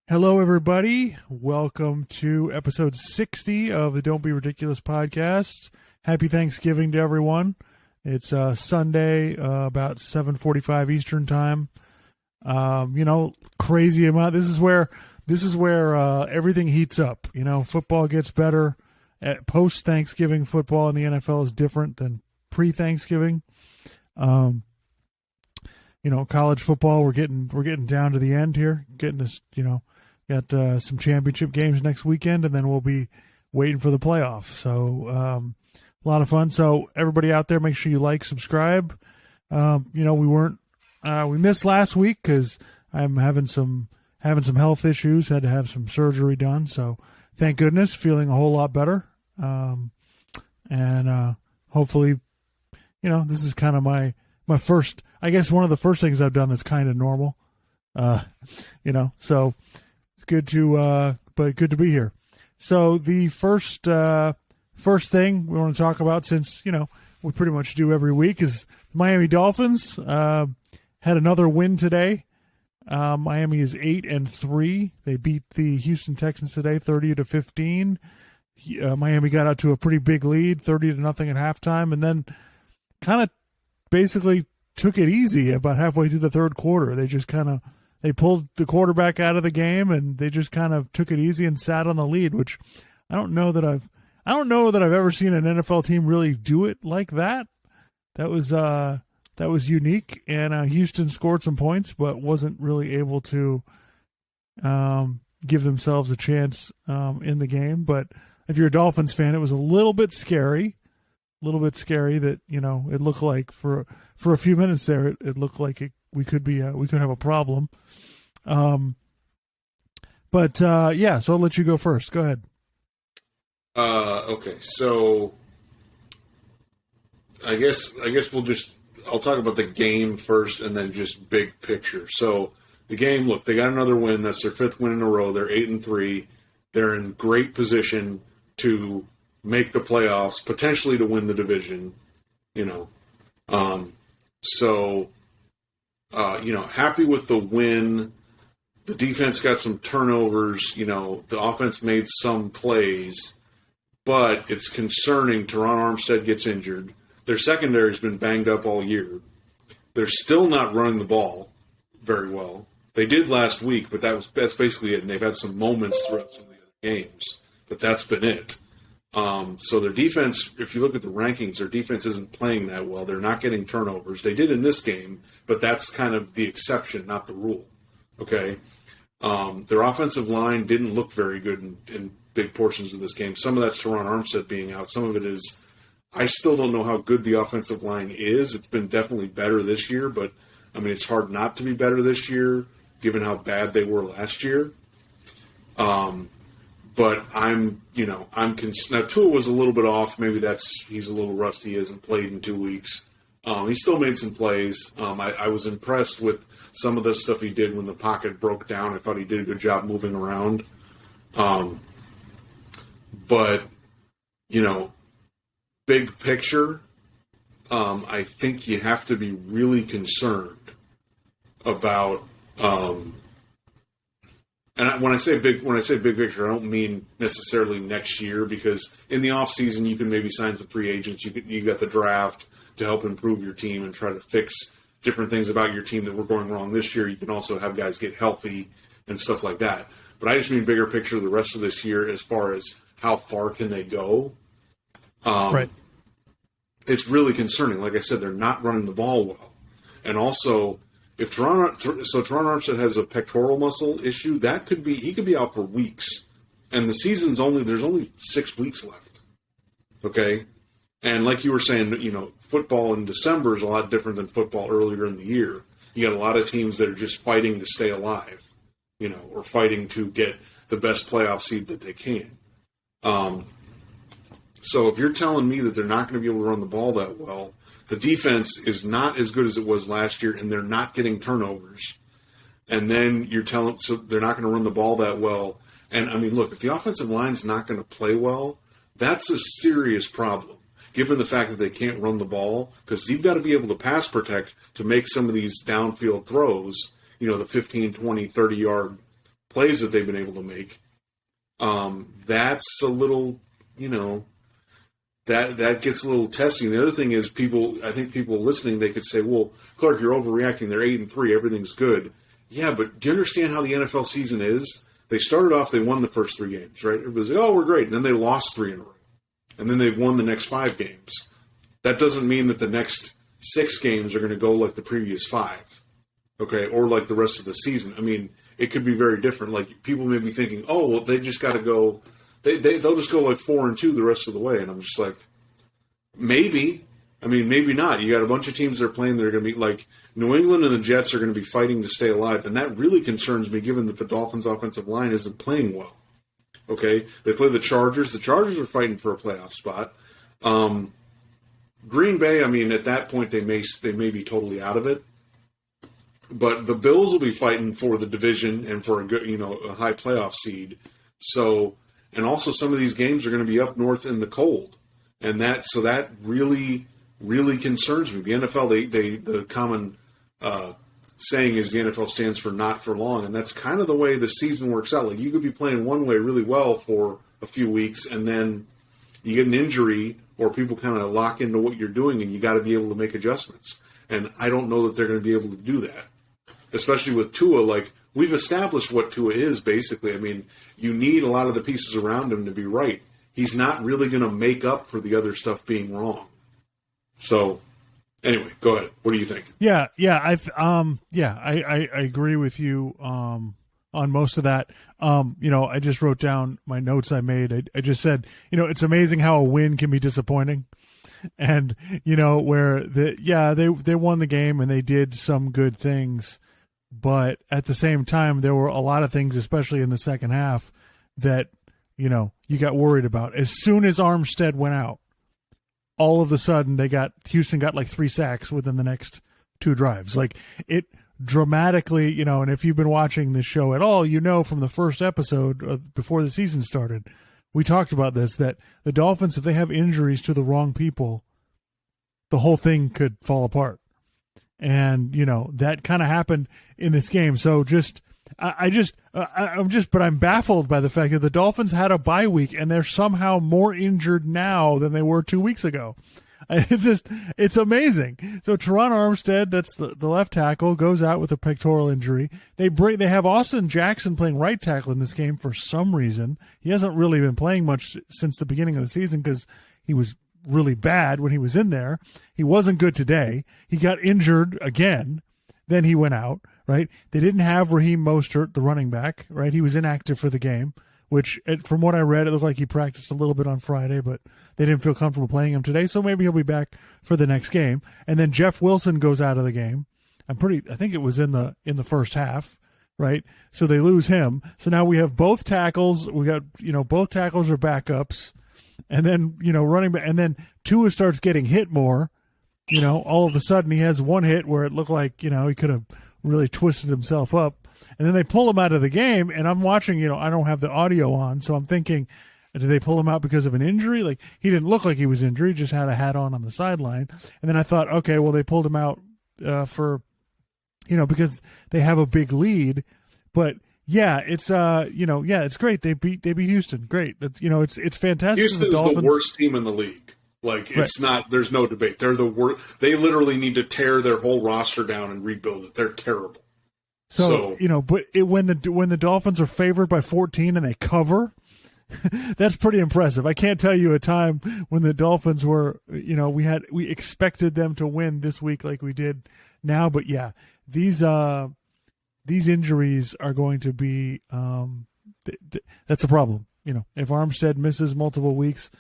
Hello, everybody. Welcome to episode 60 of the Don't Be Ridiculous podcast. Happy Thanksgiving to everyone. It's Sunday, about 7:45 Eastern time. Crazy amount. This is where everything heats up. Football gets better. Post Thanksgiving football in the NFL is different than pre Thanksgiving. College football, we're getting down to the end here. Getting this, got some championship games next weekend, and then we'll be waiting for the playoff. So a lot of fun. So everybody out there, make sure you like, subscribe. We missed last week because I'm having some health issues. Had to have some surgery done. So thank goodness, feeling a whole lot better. And hopefully, this is kind of my first. I guess one of the first things I've done that's kind of normal. So it's good to be here. So the first thing we want to talk about, since we pretty much do every week, is the Miami Dolphins had another win today. Miami is 8-3. They beat the Houston Texans today, 30-15. Miami got out to a pretty big lead, 30-0 at halftime, and then kind of basically took it easy about halfway through the third quarter. They pulled the quarterback out of the game, and they just kind of took it easy and sat on the lead, which I don't know that I've ever seen an NFL team really do it like that. That was unique, and Houston scored some points, but wasn't really able to give themselves a chance in the game. But if you're a Dolphins fan, it was a little bit scary that it looked like for a few minutes there it looked like we could have a problem. So I'll let you go first. Go ahead. Okay, so I guess I'll talk about the game first and then just big picture. So the game, look, they got another win. That's their fifth win in a row. They're 8-3. They're in great position to make the playoffs, potentially to win the division, happy with the win. The defense got some turnovers, the offense made some plays, but it's concerning. Teron Armstead gets injured. Their secondary has been banged up all year. They're still not running the ball very well. They did last week, but that's basically it. And they've had some moments throughout some of the other games, but that's been it. So their defense, if you look at the rankings, their defense isn't playing that well. They're not getting turnovers. They did in this game, but that's kind of the exception, not the rule. Okay? Their offensive line didn't look very good in big portions of this game. Some of that's Teron Armstead being out. Some of it is, I still don't know how good the offensive line is. It's been definitely better this year, but, it's hard not to be better this year, given how bad they were last year. But now Tua was a little bit off. Maybe he's a little rusty. He hasn't played in 2 weeks. He still made some plays. I was impressed with some of the stuff he did when the pocket broke down. I thought he did a good job moving around. But big picture, I think you have to be really concerned about. And when I say big picture, I don't mean necessarily next year, because in the off season you can maybe sign some free agents. You got the draft to help improve your team and try to fix different things about your team that were going wrong this year. You can also have guys get healthy and stuff like that. But I just mean bigger picture the rest of this year, as far as how far can they go. Right. It's really concerning. Like I said, they're not running the ball well, and also, if Teron Armstead has a pectoral muscle issue, he could be out for weeks, and the season's there's only 6 weeks left. Okay, and like you were saying, football in December is a lot different than football earlier in the year. You got a lot of teams that are just fighting to stay alive, or fighting to get the best playoff seed that they can. So if you're telling me that they're not going to be able to run the ball that well, the defense is not as good as it was last year, and they're not getting turnovers. And then so they're not going to run the ball that well. And, look, if the offensive line's not going to play well, that's a serious problem, given the fact that they can't run the ball, because you've got to be able to pass protect to make some of these downfield throws, the 15, 20, 30-yard plays that they've been able to make. That's a little, that gets a little testing. The other thing is I think people listening, they could say, well, Clark, you're overreacting. They're 8-3. Everything's good. Yeah, but do you understand how the NFL season is? They started off, they won the first 3 games, right? It was like, oh, we're great. And then they lost 3 in a row. And then they've won the next 5 games. That doesn't mean that the next 6 games are going to go like the previous 5, okay, or like the rest of the season. I mean, it could be very different. Like, people may be thinking, oh, well, they just got to go, they'll just go like 4-2 the rest of the way. And I'm just like, maybe. I mean, maybe not. You got a bunch of teams that are playing that are going to be like New England and the Jets are going to be fighting to stay alive. And that really concerns me given that the Dolphins' offensive line isn't playing well. Okay? They play the Chargers. The Chargers are fighting for a playoff spot. Green Bay, I mean, at that point, they may be totally out of it. But the Bills will be fighting for the division and for a good, a high playoff seed. So, and also some of these games are going to be up north in the cold. And that really, really concerns me. The NFL, the common saying is the NFL stands for not for long, and that's kind of the way the season works out. Like, you could be playing one way really well for a few weeks, and then you get an injury, or people kind of lock into what you're doing, and you got to be able to make adjustments. And I don't know that they're going to be able to do that, especially with Tua. Like, we've established what Tua is, basically. I mean, you need a lot of the pieces around him to be right. He's not really going to make up for the other stuff being wrong. So, anyway, go ahead. What do you think? Yeah, I agree with you on most of that. I just wrote down my notes I made. I just said, it's amazing how a win can be disappointing. And, where they won the game and they did some good things, but at the same time, there were a lot of things, especially in the second half, that, you got worried about. As soon as Armstead went out, all of a sudden Houston got like 3 sacks within the next 2 drives. Like, it dramatically, and if you've been watching this show at all, from the first episode before the season started, we talked about this, that the Dolphins, if they have injuries to the wrong people, the whole thing could fall apart. And, that kind of happened in this game. So but I'm baffled by the fact that the Dolphins had a bye week and they're somehow more injured now than they were 2 weeks ago. It's amazing. So Teron Armstead, that's the left tackle, goes out with a pectoral injury. They have Austin Jackson playing right tackle in this game for some reason. He hasn't really been playing much since the beginning of the season because he was really bad when he was in there. He wasn't good today. He got injured again. Then he went out, right? They didn't have Raheem Mostert, the running back, right? He was inactive for the game, which from what I read, it looked like he practiced a little bit on Friday, but they didn't feel comfortable playing him today, so maybe he'll be back for the next game. And then Jeff Wilson goes out of the game. I think it was in the first half, right? So they lose him. So now we have both tackles. We got, both tackles are backups. And then, running back, and then Tua starts getting hit more. All of a sudden he has one hit where it looked like, he could have really twisted himself up. And then they pull him out of the game, and I'm watching, I don't have the audio on, so I'm thinking, did they pull him out because of an injury? Like, he didn't look like he was injured, he just had a hat on the sideline. And then I thought, okay, well, they pulled him out because they have a big lead. But yeah, it's it's great. They beat Houston. Great. It's fantastic. Houston's the worst team in the league. Like, it's not, there's no debate. They're the worst. They literally need to tear their whole roster down and rebuild it. They're terrible. So but when the Dolphins are favored by 14 and they cover, that's pretty impressive. I can't tell you a time when the Dolphins were, we expected them to win this week like we did now. But yeah, these injuries are going to be, that's a problem. If Armstead misses multiple weeks,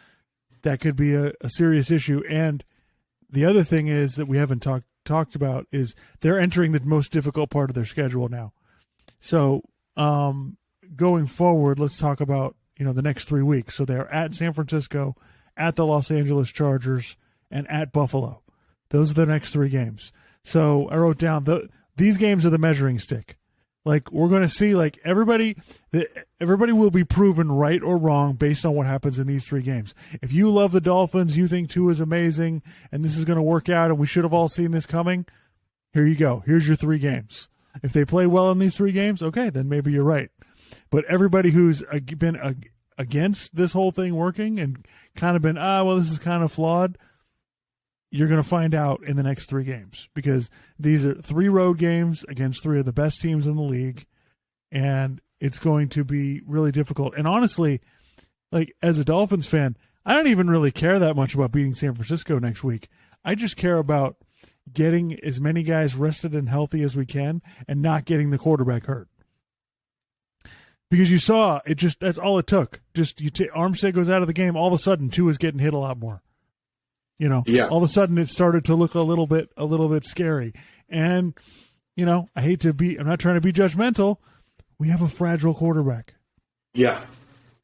that could be a serious issue. And the other thing is that we haven't talked about is they're entering the most difficult part of their schedule now. So going forward, let's talk about the next 3 weeks. So they're at San Francisco, at the Los Angeles Chargers, and at Buffalo. Those are the next 3 games. So I wrote down these games are the measuring stick. Like, we're going to see, like, everybody will be proven right or wrong based on what happens in these 3 games. If you love the Dolphins, you think Tua is amazing, and this is going to work out, and we should have all seen this coming, here you go. Here's your 3 games. If they play well in these 3 games, okay, then maybe you're right. But everybody who's been against this whole thing working and kind of been, well, this is kind of flawed, you're going to find out in the next 3 games, because these are 3 road games against 3 of the best teams in the league, and it's going to be really difficult. And honestly, like, as a Dolphins fan, I don't even really care that much about beating San Francisco next week. I just care about getting as many guys rested and healthy as we can and not getting the quarterback hurt. Because you saw, that's all it took. Just Armstead goes out of the game, all of a sudden Tua's getting hit a lot more. All of a sudden it started to look a little bit scary. And, I'm not trying to be judgmental. We have a fragile quarterback. Yeah.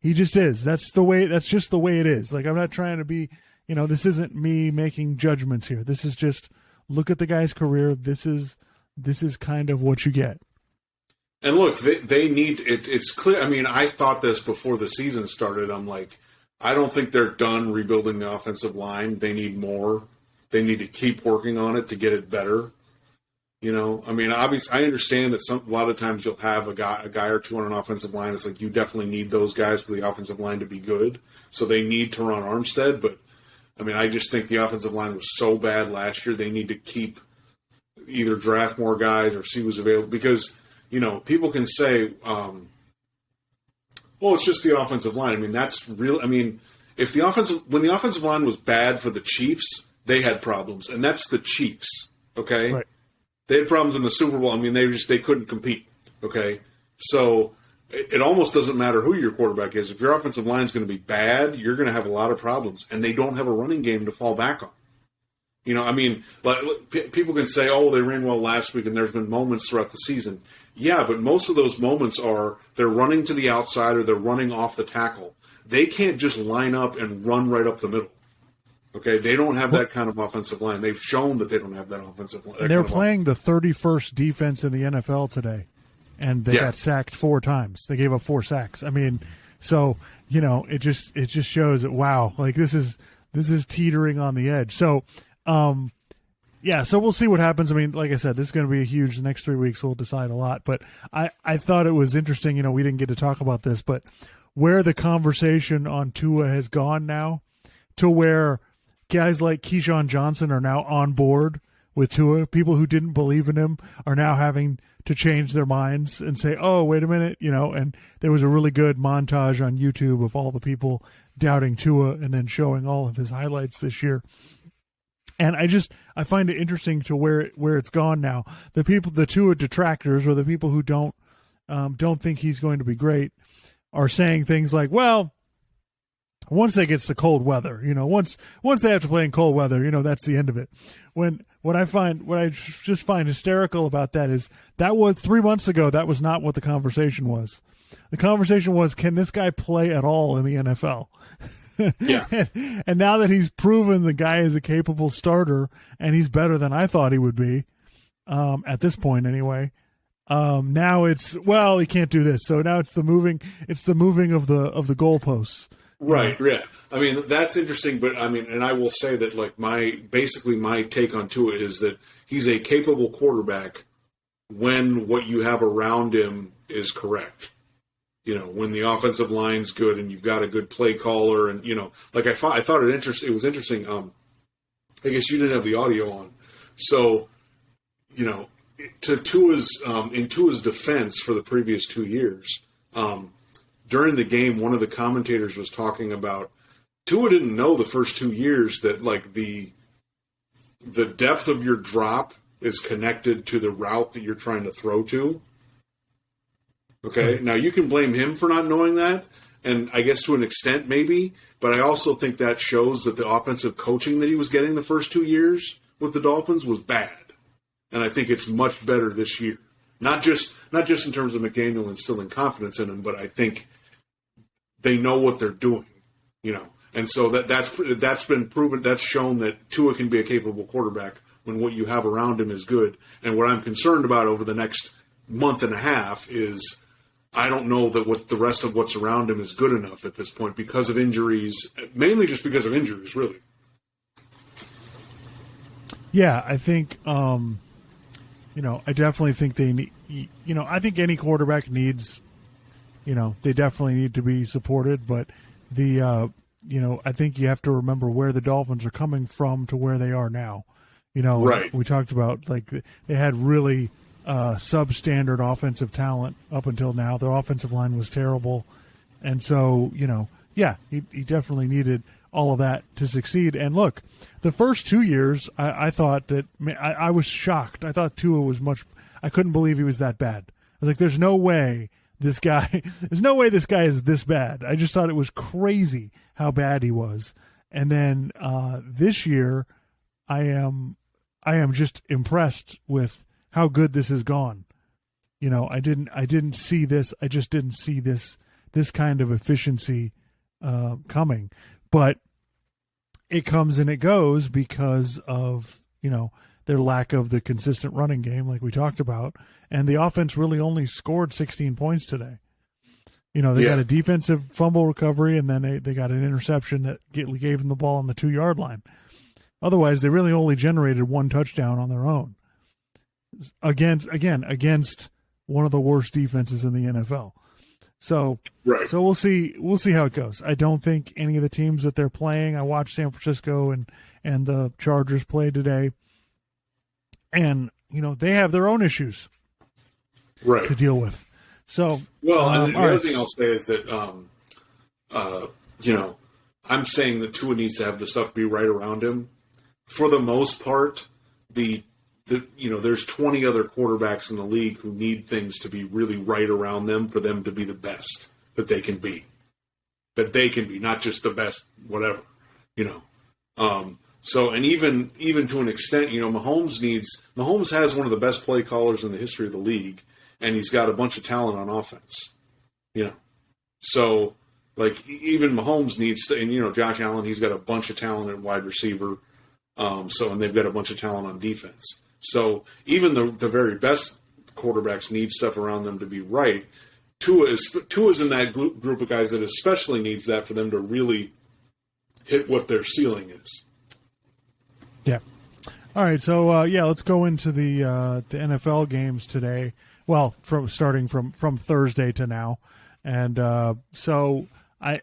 He just is. That's just the way it is. Like, I'm not trying to be, this isn't me making judgments here. This is just, look at the guy's career. This is kind of what you get. And look, they need it. It's clear. I mean, I thought this before the season started. I'm like, I don't think they're done rebuilding the offensive line. They need more. They need to keep working on it to get it better. I mean, obviously, I understand that a lot of times you'll have a guy or 2 on an offensive line. It's like you definitely need those guys for the offensive line to be good. So they need Teron Armstead. But, I mean, I just think the offensive line was so bad last year. They need to either draft more guys or see who's available. Because, people can say, well, it's just the offensive line. I mean, that's real. I mean, when the offensive line was bad for the Chiefs, they had problems. And that's the Chiefs, okay? Right. They had problems in the Super Bowl. I mean, they couldn't compete. Okay, so it almost doesn't matter who your quarterback is. If your offensive line is going to be bad, you're going to have a lot of problems, and they don't have a running game to fall back on. I mean, people can say, "Oh, they ran well last week," and there's been moments throughout the season. Yeah, but most of those moments are they're running to the outside or they're running off the tackle. They can't just line up and run right up the middle. Okay, they don't have that kind of offensive line. They've shown that they don't have that offensive line. They're playing the 31st defense in the NFL today, and they got sacked 4 times. They gave up 4 sacks. I mean, so it just shows that, wow, like this is teetering on the edge. So, so we'll see what happens. I mean, like I said, this is going to be the next 3 weeks will decide a lot. But I thought it was interesting. We didn't get to talk about this, but where the conversation on Tua has gone now, to where guys like Keyshawn Johnson are now on board with Tua. People who didn't believe in him are now having to change their minds and say, oh, wait a minute, and there was a really good montage on YouTube of all the people doubting Tua and then showing all of his highlights this year. And I find it interesting to where it's gone now. The Tua detractors, or the people who don't think he's going to be great, are saying things like, well, once they get to cold weather, once they have to play in cold weather, that's the end of it. What I just find hysterical about that is that was 3 months ago. That was not what the conversation was. The conversation was, can this guy play at all in the NFL? Yeah. and now that he's proven the guy is a capable starter, and he's better than I thought he would be, at this point anyway. Now it's, well, he can't do this. So now it's the moving of the goalposts. Right, yeah. I mean, that's interesting, but I mean, and I will say that, like, my take on Tua is that he's a capable quarterback when what you have around him is correct. When the offensive line's good and you've got a good play caller, and like I thought it was interesting. I guess you didn't have the audio on, so to Tua's in Tua's defense for the previous 2 years. During the game, one of the commentators was talking about Tua didn't know the first 2 years that, like, the depth of your drop is connected to the route that you're trying to throw to. Okay, now you can blame him for not knowing that, and I guess to an extent maybe, but I also think that shows that the offensive coaching that he was getting the first 2 years with the Dolphins was bad, and I think it's much better this year. Not just in terms of McDaniel instilling confidence in him, but I think they know what they're doing, and so that's been proven. That's shown that Tua can be a capable quarterback when what you have around him is good. And what I'm concerned about over the next month and a half is I don't know that what the rest of what's around him is good enough at this point because of injuries, mainly just because of injuries, really. Yeah, I think, I definitely think they need, I think any quarterback needs, they definitely need to be supported, but I think you have to remember where the Dolphins are coming from to where they are now. Right. We talked about they had really substandard offensive talent up until now. Their offensive line was terrible, and so he definitely needed all of that to succeed. And look, the first 2 years, I thought that I was shocked. I thought Tua was I couldn't believe he was that bad. I was like, there's no way this guy is this bad. I just thought it was crazy how bad he was. And then this year, I am just impressed with how good this has gone. I didn't see this. I just didn't see this kind of efficiency coming. But it comes and it goes because of, their lack of the consistent running game, like we talked about. And the offense really only scored 16 points today. They got a defensive fumble recovery, and then they got an interception that gave them the ball on the 2-yard line. Otherwise, they really only generated 1 touchdown on their own against one of the worst defenses in the NFL. So, right. So we'll see how it goes. I don't think any of the teams that they're playing. I watched San Francisco and the Chargers play today, and they have their own issues to deal with. So, the other thing I'll say is that I'm saying that Tua needs to have the stuff be right around him. For the most part, there's 20 other quarterbacks in the league who need things to be really right around them for them to be the best that they can be. That they can be, not just the best, whatever, So, and even to an extent, Mahomes has one of the best play callers in the history of the league, and he's got a bunch of talent on offense, So, even Mahomes needs to, and, Josh Allen, he's got a bunch of talent at wide receiver. And they've got a bunch of talent on defense. So even the very best quarterbacks need stuff around them to be right. Tua's in that group of guys that especially needs that for them to really hit what their ceiling is. Yeah. All right. So let's go into the NFL games today. Well, starting from Thursday to now, and so I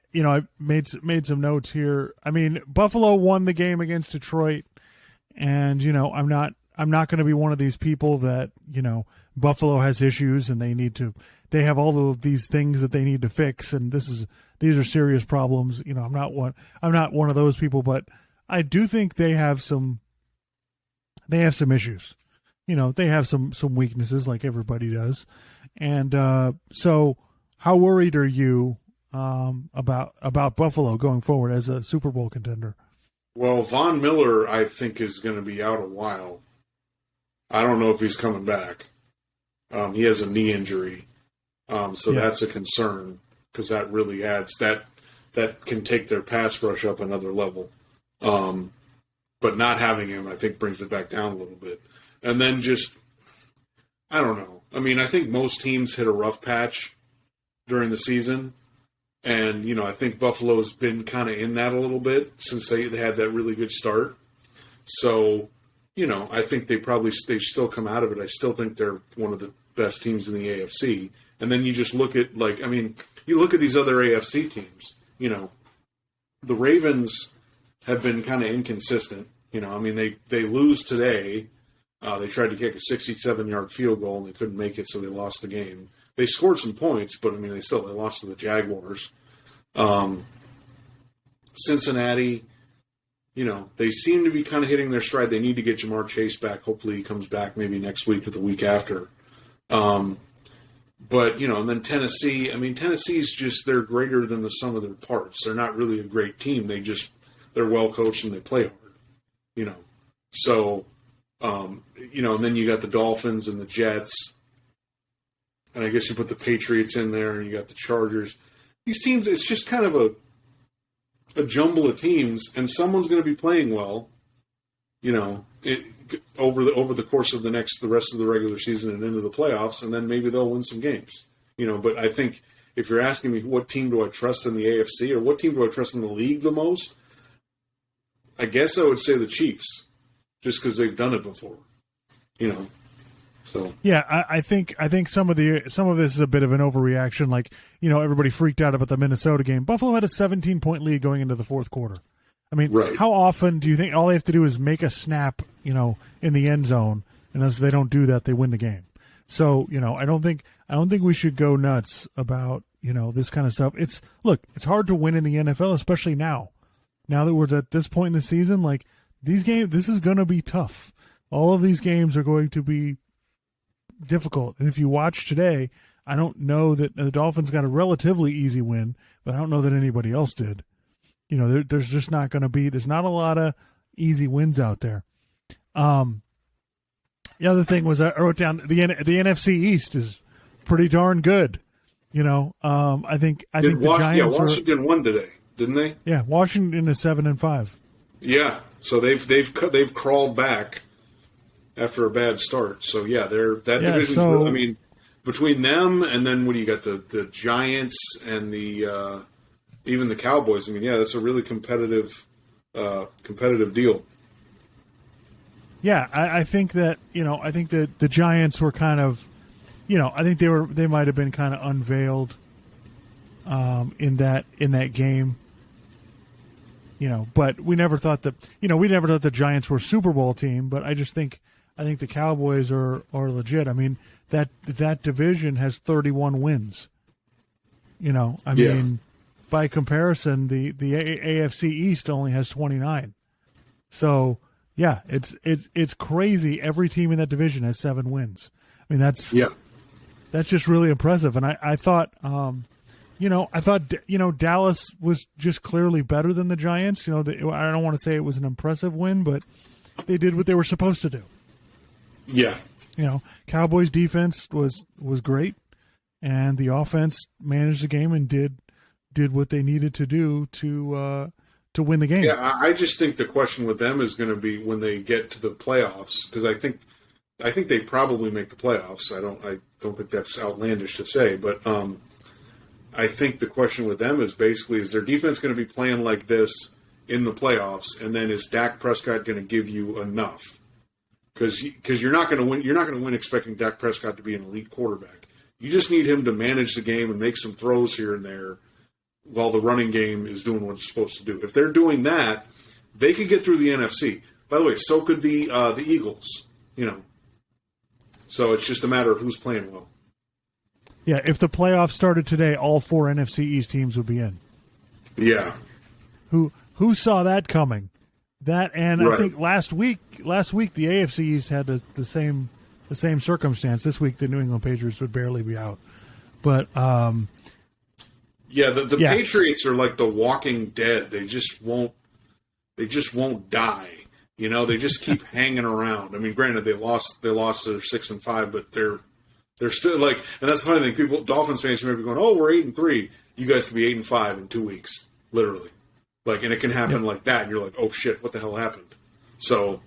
made some notes here. I mean, Buffalo won the game against Detroit, and I'm not going to be one of these people that Buffalo has issues and they have all of these things that they need to fix, and these are serious problems. I'm not one of those people, but I do think they have some issues. They have some weaknesses like everybody does, and so how worried are you about Buffalo going forward as a Super Bowl contender? Well, Von Miller, I think, is going to be out a while. I don't know if he's coming back. He has a knee injury, so that's a concern because that really adds that can take their pass rush up another level. But not having him, I think, brings it back down a little bit. And then I don't know. I mean, I think most teams hit a rough patch during the season. And, I think Buffalo's been kind of in that a little bit since they had that really good start. So, I think they still come out of it. I still think they're one of the best teams in the AFC. And then you just look at, you look at these other AFC teams. The Ravens have been kind of inconsistent. They lose today. They tried to kick a 67-yard field goal, and they couldn't make it, so they lost the game. They scored some points, but, they lost to the Jaguars. Cincinnati, they seem to be kind of hitting their stride. They need to get Jamar Chase back. Hopefully he comes back maybe next week or the week after. But, and then Tennessee, Tennessee's just, they're greater than the sum of their parts. They're not really a great team. They're well coached and they play hard, So, and then you got the Dolphins and the Jets. And I guess you put the Patriots in there and you got the Chargers. These teams, it's just kind of a jumble of teams, and someone's going to be playing well, over the course of the rest of the regular season and into the playoffs, and then maybe they'll win some games. But I think if you're asking me what team do I trust in the AFC or what team do I trust in the league the most, I guess I would say the Chiefs, just because they've done it before. So Yeah, I think some of this is a bit of an overreaction. Like, everybody freaked out about the Minnesota game. Buffalo had a 17-point lead going into the fourth quarter. I mean, right. How often do you think all they have to do is make a snap, in the end zone, and as they don't do that, they win the game? So, I don't think we should go nuts about this kind of stuff. It's hard to win in the NFL, especially now. Now that we're at this point in the season, like these games, this is going to be tough. All of these games are going to be difficult. And if you watch today, I don't know that the Dolphins got a relatively easy win, but I don't know that anybody else did. There's just not going to be. There's not a lot of easy wins out there. The other thing was I wrote down the NFC East is pretty darn good. I think the Giants. Yeah, Washington won today, didn't they? Yeah, Washington is 7-5. Yeah, so they've crawled back after a bad start. So yeah, division's really, I mean, between them and then what do you got, the Giants and the even the Cowboys. I mean, yeah, that's a really competitive deal. Yeah, I think that I think that the Giants were kind of, I think they might have been kind of unveiled in that game. But we never thought the Giants were a Super Bowl team. But I think the Cowboys are legit. I mean, that division has 31 wins. I mean, by comparison, the AFC East only has 29. So yeah, it's crazy. Every team in that division has 7 wins. I mean, that's just really impressive. And I thought, Dallas was just clearly better than the Giants. I don't want to say it was an impressive win, but they did what they were supposed to do. Yeah. Cowboys defense was great, and the offense managed the game and did what they needed to do to win the game. Yeah, I just think the question with them is going to be when they get to the playoffs, because I think they probably make the playoffs. I don't think that's outlandish to say, but I think the question with them is basically, is their defense going to be playing like this in the playoffs, and then is Dak Prescott going to give you enough? Because you're not going to win. You're not going to win expecting Dak Prescott to be an elite quarterback. You just need him to manage the game and make some throws here and there, while the running game is doing what it's supposed to do. If they're doing that, they could get through the NFC. By the way, so could the Eagles. So it's just a matter of who's playing well. Yeah, if the playoffs started today, all 4 NFC East teams would be in. Yeah. Who saw that coming? That and right. I think last week the AFC East had the same circumstance. This week the New England Patriots would barely be out. But yeah, the Patriots are like the Walking Dead. They just won't die. They just keep hanging around. I mean, granted, they lost their 6-5, but they're still like, and that's the funny thing. Dolphins fans may be going, "Oh, we're 8-3. You guys could be 8-5 in 2 weeks, literally." Like, and it can happen like that, and you're like, "Oh shit, what the hell happened?" So,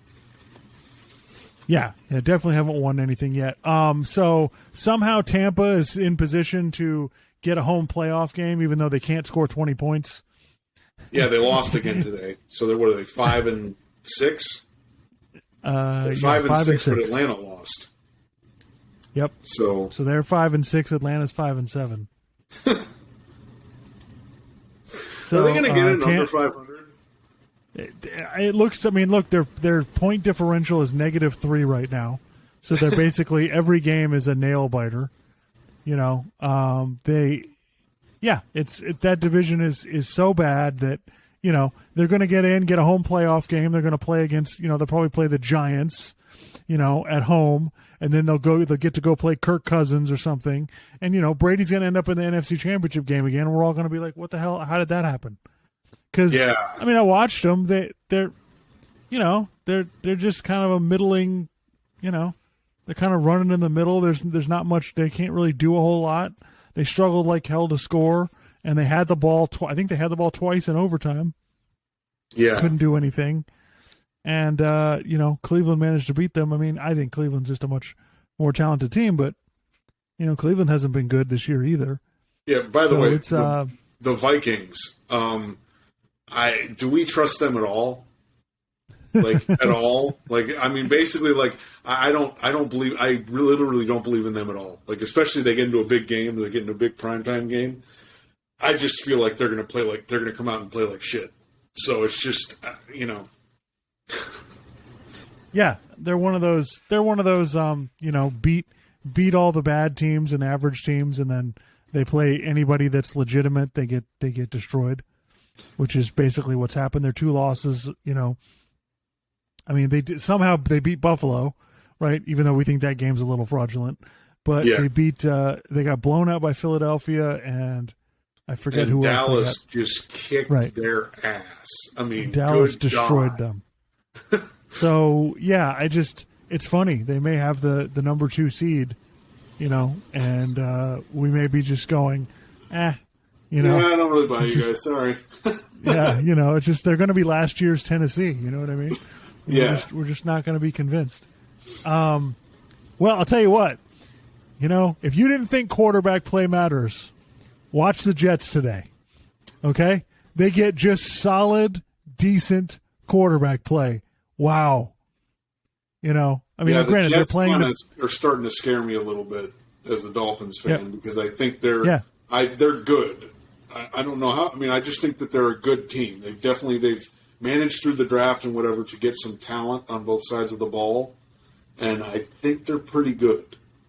yeah, definitely haven't won anything yet. So somehow Tampa is in position to get a home playoff game, even though they can't score 20 points. Yeah, they lost again today. So what are they, 5-6? 5-6, but Atlanta lost. Yep. So they're 5-6. Atlanta's 5-7. So are they going to get it under 500? It looks. I mean, look, their point differential is -3 right now. So they're basically every game is a nail biter. That division is so bad that they're going to get a home playoff game. They're going to play against they'll probably play the Giants, at home, and then they'll get to go play Kirk Cousins or something, and Brady's going to end up in the NFC Championship game again, and we're all going to be like, what the hell? How did that happen? Because I mean, I watched them. They're just kind of a middling, they're kind of running in the middle. There's not much. They can't really do a whole lot. They struggled like hell to score, and they had the ball. I think they had the ball twice in overtime. Yeah, couldn't do anything. And Cleveland managed to beat them. I mean, I think Cleveland's just a much more talented team, but Cleveland hasn't been good this year either. Yeah. By the way, it's the Vikings. Do we trust them at all? like at all. Like, I mean, basically, like I literally don't believe in them at all. Like, especially they get into a big game, they get into a big primetime game. I just feel like they're going to come out and play like shit. So it's just, Yeah, they're one of those. Beat all the bad teams and average teams, and then they play anybody that's legitimate. They get destroyed, which is basically what's happened. Their 2 losses, I mean, somehow they beat Buffalo, right? Even though we think that game's a little fraudulent, but they got blown out by Philadelphia, and I forget who Dallas else. Just kicked their ass. I mean, Dallas good destroyed God. them. So yeah, it's funny. They may have the number 2 seed, and we may be just going, Yeah, I don't really buy you guys. Sorry. Yeah, it's just they're going to be last year's Tennessee. You know what I mean? We're just not going to be convinced. Well, I'll tell you what. If you didn't think quarterback play matters, watch the Jets today. Okay? They get just solid, decent quarterback play. Wow. I mean, granted, the Jets they're playing. Are starting to scare me a little bit as a Dolphins fan because I think they're good. I don't know how. I mean, I just think that they're a good team. They've managed through the draft and whatever to get some talent on both sides of the ball, and I think they're pretty good.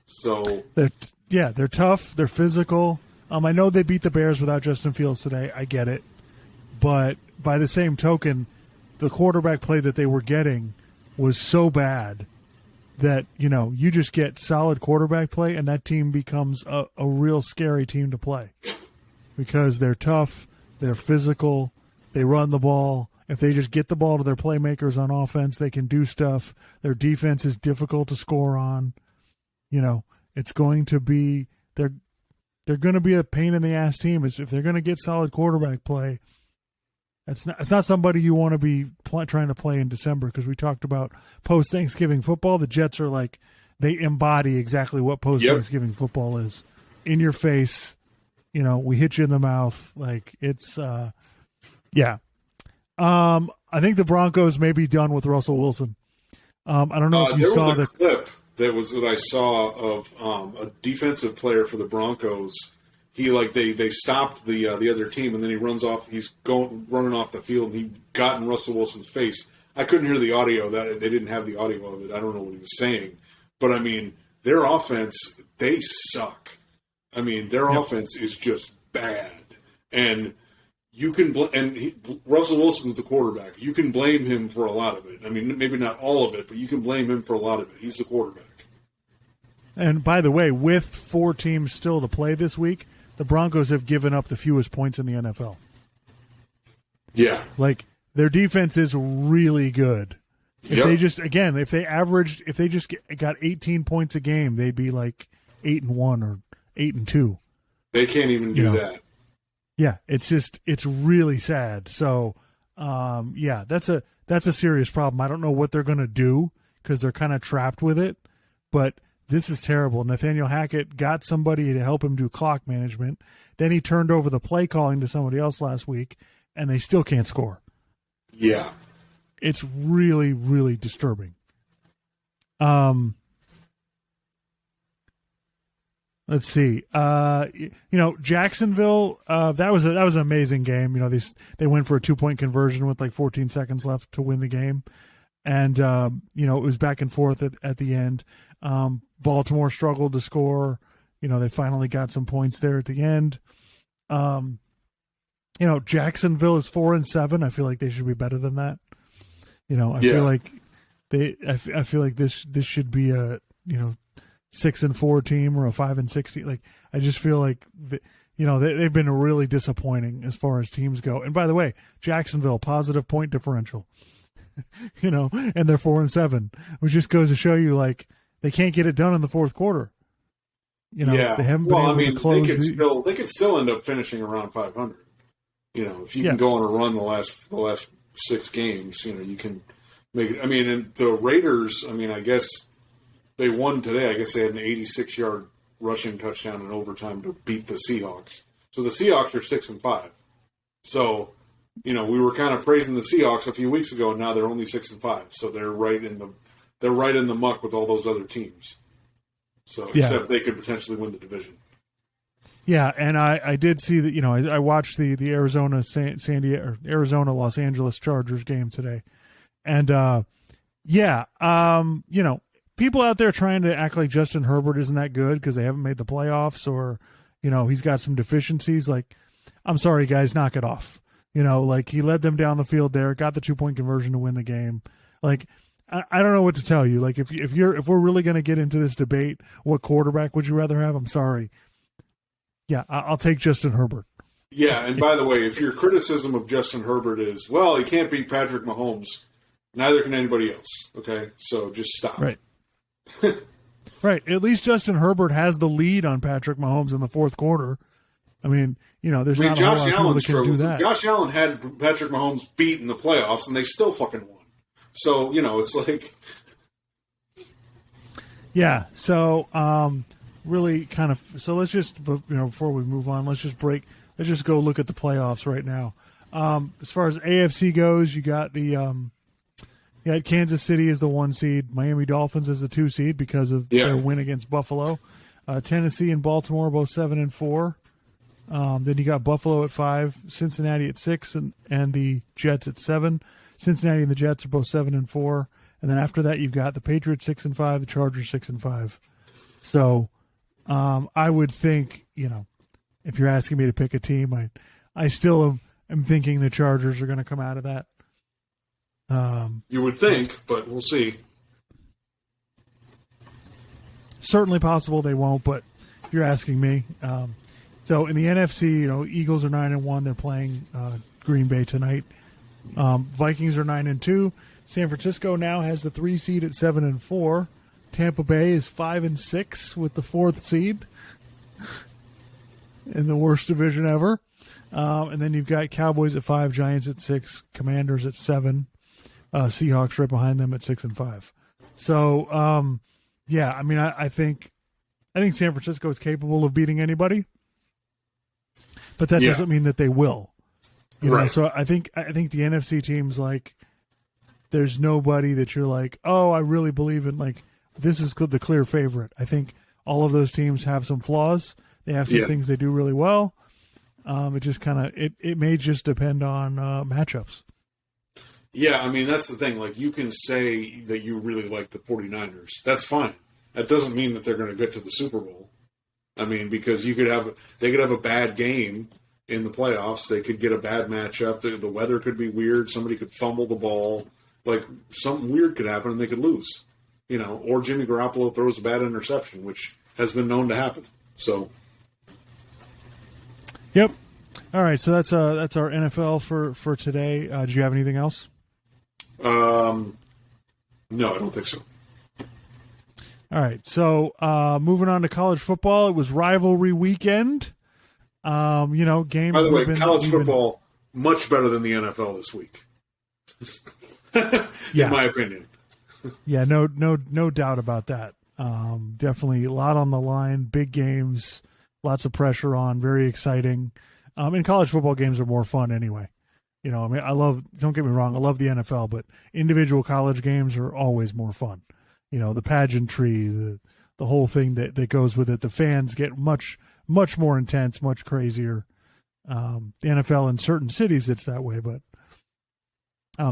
So they're tough. They're physical. I know they beat the Bears without Justin Fields today. I get it, but by the same token, the quarterback play that they were getting was so bad that you just get solid quarterback play, and that team becomes a real scary team to play because they're tough, they're physical, they run the ball. If they just get the ball to their playmakers on offense, they can do stuff. Their defense is difficult to score on. It's going to be they're going to be a pain in the ass team. If they're going to get solid quarterback play, it's not somebody you want to be trying to play in December, because we talked about post-Thanksgiving football. The Jets are like, they embody exactly what post-Thanksgiving football is. In your face, we hit you in the mouth. Like, it's, yeah. I think the Broncos may be done with Russell Wilson. I don't know if you saw the clip that I saw of a defensive player for the Broncos. He they stopped the other team, and then he runs off. He's running off the field, and he got in Russell Wilson's face. I couldn't hear the audio. That they didn't have the audio of it. I don't know what he was saying, but I mean, their offense, they suck. I mean, their offense is just bad, and you can Russell Wilson's the quarterback. You can blame him for a lot of it. I mean, maybe not all of it, but you can blame him for a lot of it. He's the quarterback. And by the way, with 4 teams still to play this week, the Broncos have given up the fewest points in the NFL. Yeah. Like, their defense is really good. If they just got 18 points a game, they'd be like 8-1 or 8-2. They can't even do that. Yeah, it's really sad. So, that's a serious problem. I don't know what they're going to do because they're kind of trapped with it, but this is terrible. Nathaniel Hackett got somebody to help him do clock management. Then he turned over the play calling to somebody else last week, and they still can't score. Yeah. It's really, really disturbing. Let's see. Jacksonville, that was an amazing game. They went for a 2-point conversion with like 14 seconds left to win the game. And, it was back and forth at the end. Baltimore struggled to score. They finally got some points there at the end. Jacksonville is 4-7. I feel like they should be better than that. Feel like I feel like this should be a 6-4 team or a 5-6 team. Like, I just feel like they've been really disappointing as far as teams go. And by the way, Jacksonville, positive point differential. And they're 4-7, which just goes to show you, like, they can't get it done in the fourth quarter. They haven't been able to close. They could still end up finishing around 500. If you can go on a run the last 6 games, you can make it. I mean, and the Raiders, I guess they won today. I guess they had an 86-yard rushing touchdown in overtime to beat the Seahawks. So the Seahawks are 6-5. So We were kind of praising the Seahawks a few weeks ago, and now they're only 6-5, so they're right in the muck with all those other teams. So except they could potentially win the division. Yeah, and I did see that. I watched the Arizona Arizona Los Angeles Chargers game today, and people out there trying to act like Justin Herbert isn't that good because they haven't made the playoffs, or he's got some deficiencies. Like, I'm sorry, guys, knock it off. Like, he led them down the field there, got the 2-point conversion to win the game. Like, I don't know what to tell you. Like, if we're really going to get into this debate, what quarterback would you rather have? I'm sorry. Yeah, I'll take Justin Herbert. Yeah, and by the way, if your criticism of Justin Herbert is, well, he can't beat Patrick Mahomes, neither can anybody else. Okay, so just stop. Right. Right. At least Justin Herbert has the lead on Patrick Mahomes in the fourth quarter. I mean, there's not a whole lot of people that can do that. Josh Allen had Patrick Mahomes beat in the playoffs, and they still fucking won. So, it's like... Yeah, so really kind of... So let's just, before we move on, let's just go look at the playoffs right now. As far as AFC goes, you got Kansas City as the 1 seed, Miami Dolphins as the 2 seed because of their win against Buffalo. Tennessee and Baltimore both 7-4. Then you got Buffalo at 5, Cincinnati at 6, and the Jets at 7. Cincinnati and the Jets are both 7-4, and then after that you've got the Patriots 6-5, the Chargers 6-5. So, I would think, if you're asking me to pick a team, I still am thinking the Chargers are going to come out of that. You would think, but we'll see. Certainly possible they won't, but if you're asking me. So in the NFC, Eagles are 9-1. They're playing Green Bay tonight. Vikings are 9-2. San Francisco now has the 3 seed at 7-4. Tampa Bay is 5-6 with the 4th seed in the worst division ever. And then you've got Cowboys at 5, Giants at 6, Commanders at 7, Seahawks right behind them at 6-5. So, I think San Francisco is capable of beating anybody, but that doesn't mean that they will. So I think the NFC teams, like, there's nobody that you're like, oh, I really believe in, like, this is the clear favorite. I think all of those teams have some flaws. They have some things they do really well. It just kind of it may just depend on matchups. Yeah, I mean, that's the thing. Like, you can say that you really like the 49ers. That's fine. That doesn't mean that they're going to get to the Super Bowl. I mean, because they could have a bad game in the playoffs. They could get a bad matchup. The weather could be weird. Somebody could fumble the ball. Like, something weird could happen and they could lose. Or Jimmy Garoppolo throws a bad interception, which has been known to happen. So, yep. All right, so that's our NFL for today. Do you have anything else? No, I don't think so. All right, so moving on to college football, it was rivalry weekend. Games. By the way, college football much better than the NFL this week. In my opinion. Yeah, no doubt about that. Definitely a lot on the line, big games, lots of pressure on, very exciting. And college football games are more fun anyway. Don't get me wrong, I love the NFL, but individual college games are always more fun. The pageantry, the whole thing that goes with it. The fans get much, much more intense, much crazier. The NFL in certain cities, it's that way, but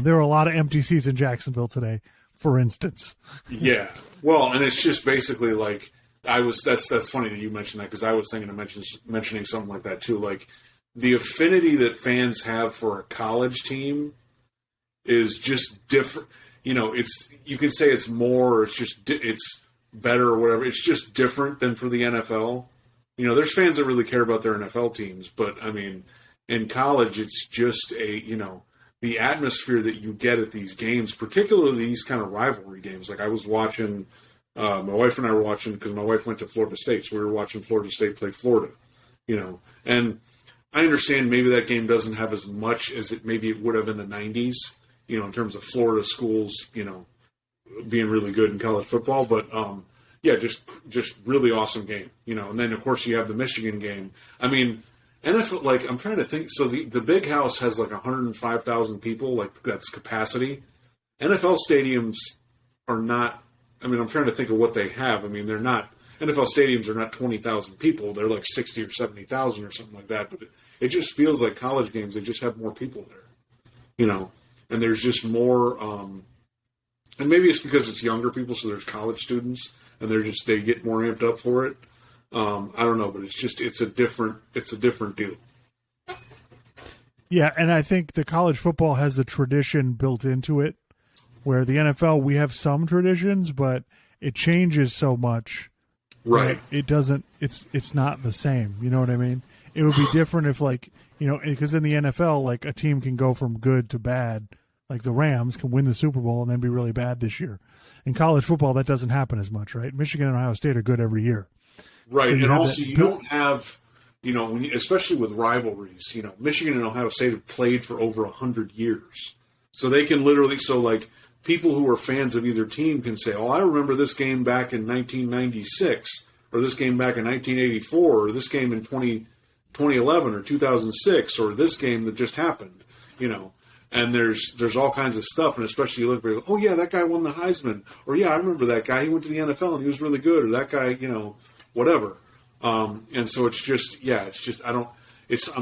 there were a lot of empty seats in Jacksonville today, for instance. Yeah. Well, and it's just basically like that's funny that you mentioned that, because I was thinking of mentioning something like that too. Like, the affinity that fans have for a college team is just different. You can say it's more, or it's better or whatever. It's just different than for the NFL. There's fans that really care about their NFL teams, but I mean, in college, it's just the atmosphere that you get at these games, particularly these kind of rivalry games. Like, I was watching, my wife and I were watching, because my wife went to Florida State, so we were watching Florida State play Florida, and I understand maybe that game doesn't have as much as it would have in the 90s, in terms of Florida schools, being really good in college football. But, just really awesome game, And then, of course, you have the Michigan game. I mean, NFL, like, I'm trying to think. So the big house has like 105,000 people, like that's capacity. NFL stadiums are not. I mean, I'm trying to think of what they have. I mean, they're not. NFL stadiums are not 20,000 people. They're like 60 or 70,000 or something like that. But it just feels like college games. They just have more people there, you know. And there's just more. And maybe it's because it's younger people, so there's college students, and they get more amped up for it. I don't know, but it's a different deal. Yeah, and I think the college football has a tradition built into it, where the NFL, we have some traditions, but it changes so much. Right. It doesn't. It's not the same. You know what I mean? It would be different if, like, you know, because in the NFL, like, a team can go from good to bad. Like the Rams can win the Super Bowl and then be really bad this year. In college football, that doesn't happen as much, right? Michigan and Ohio State are good every year. Right, So and also you don't have, you know, especially with rivalries, you know, Michigan and Ohio State have played for over 100 years. So they can literally, like, people who are fans of either team can say, oh, I remember this game back in 1996, or this game back in 1984, or this game in 2011 or 2006, or this game that just happened, you know. And there's all kinds of stuff, and especially you look at, oh yeah, that guy won the Heisman, or yeah, I remember that guy. He went to the NFL and he was really good, or that guy, you know, whatever. And so I'm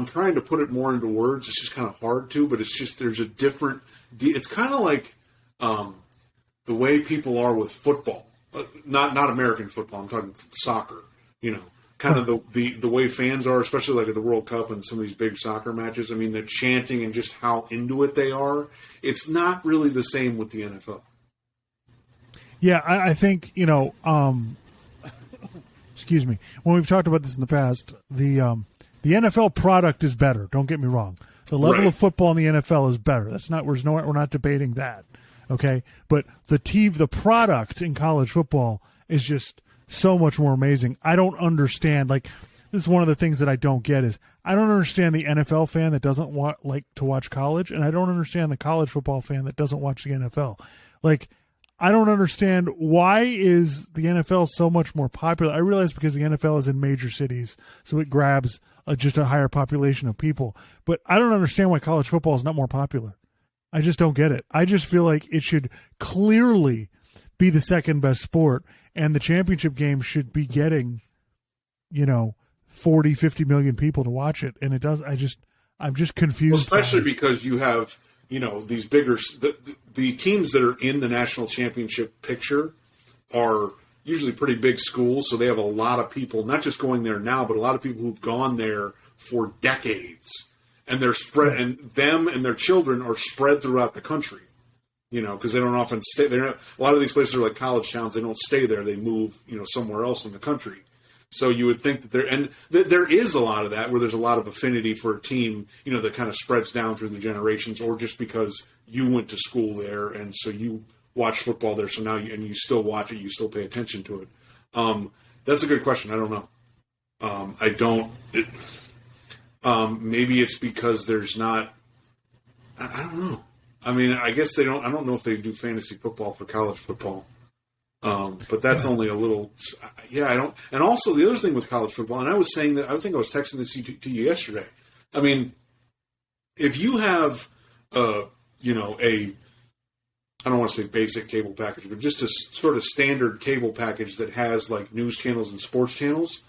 trying to put it more into words. It's just kind of hard to, but it's just there's a different. It's kind of like the way people are with football, not American football. I'm talking soccer. You know. Kind of the way fans are, especially like at the World Cup and some of these big soccer matches. I mean, the chanting and just how into it they are. It's not really the same with the NFL. Yeah, I think, you know, excuse me. When we've talked about this in the past, the NFL product is better. Don't get me wrong. The level of football in the NFL is better. We're not debating that. Okay, but the product in college football is just so much more amazing. I don't understand. Like, this is one of the things that I don't get is I don't understand the NFL fan that doesn't like to watch college, and I don't understand the college football fan that doesn't watch the NFL. Like, I don't understand why is the NFL so much more popular. I realize because the NFL is in major cities, so it grabs just a higher population of people. But I don't understand why college football is not more popular. I just don't get it. I just feel like it should clearly be the second best sport. And the championship game should be getting, you know, 40, 50 million people to watch it. And it does. I'm just confused. Well, especially because you have, you know, these bigger, the teams that are in the national championship picture are usually pretty big schools. So they have a lot of people, not just going there now, but a lot of people who've gone there for decades. And they're spread, and them and their children are spread throughout the country. You know, because they don't often stay there. A lot of these places are like college towns. They don't stay there. They move, you know, somewhere else in the country. So you would think that there is a lot of that where there's a lot of affinity for a team, you know, that kind of spreads down through the generations, or just because you went to school there and so you watch football there. So now you still watch it. You still pay attention to it. That's a good question. I don't know. Maybe it's because there's not. I don't know. I mean, I guess they don't. I don't know if they do fantasy football for college football, but that's only a little. Yeah, I don't. And also the other thing with college football, and I was saying that I think I was texting this to you yesterday. I mean, if you have, you know, I don't want to say basic cable package, but just a sort of standard cable package that has like news channels and sports channels,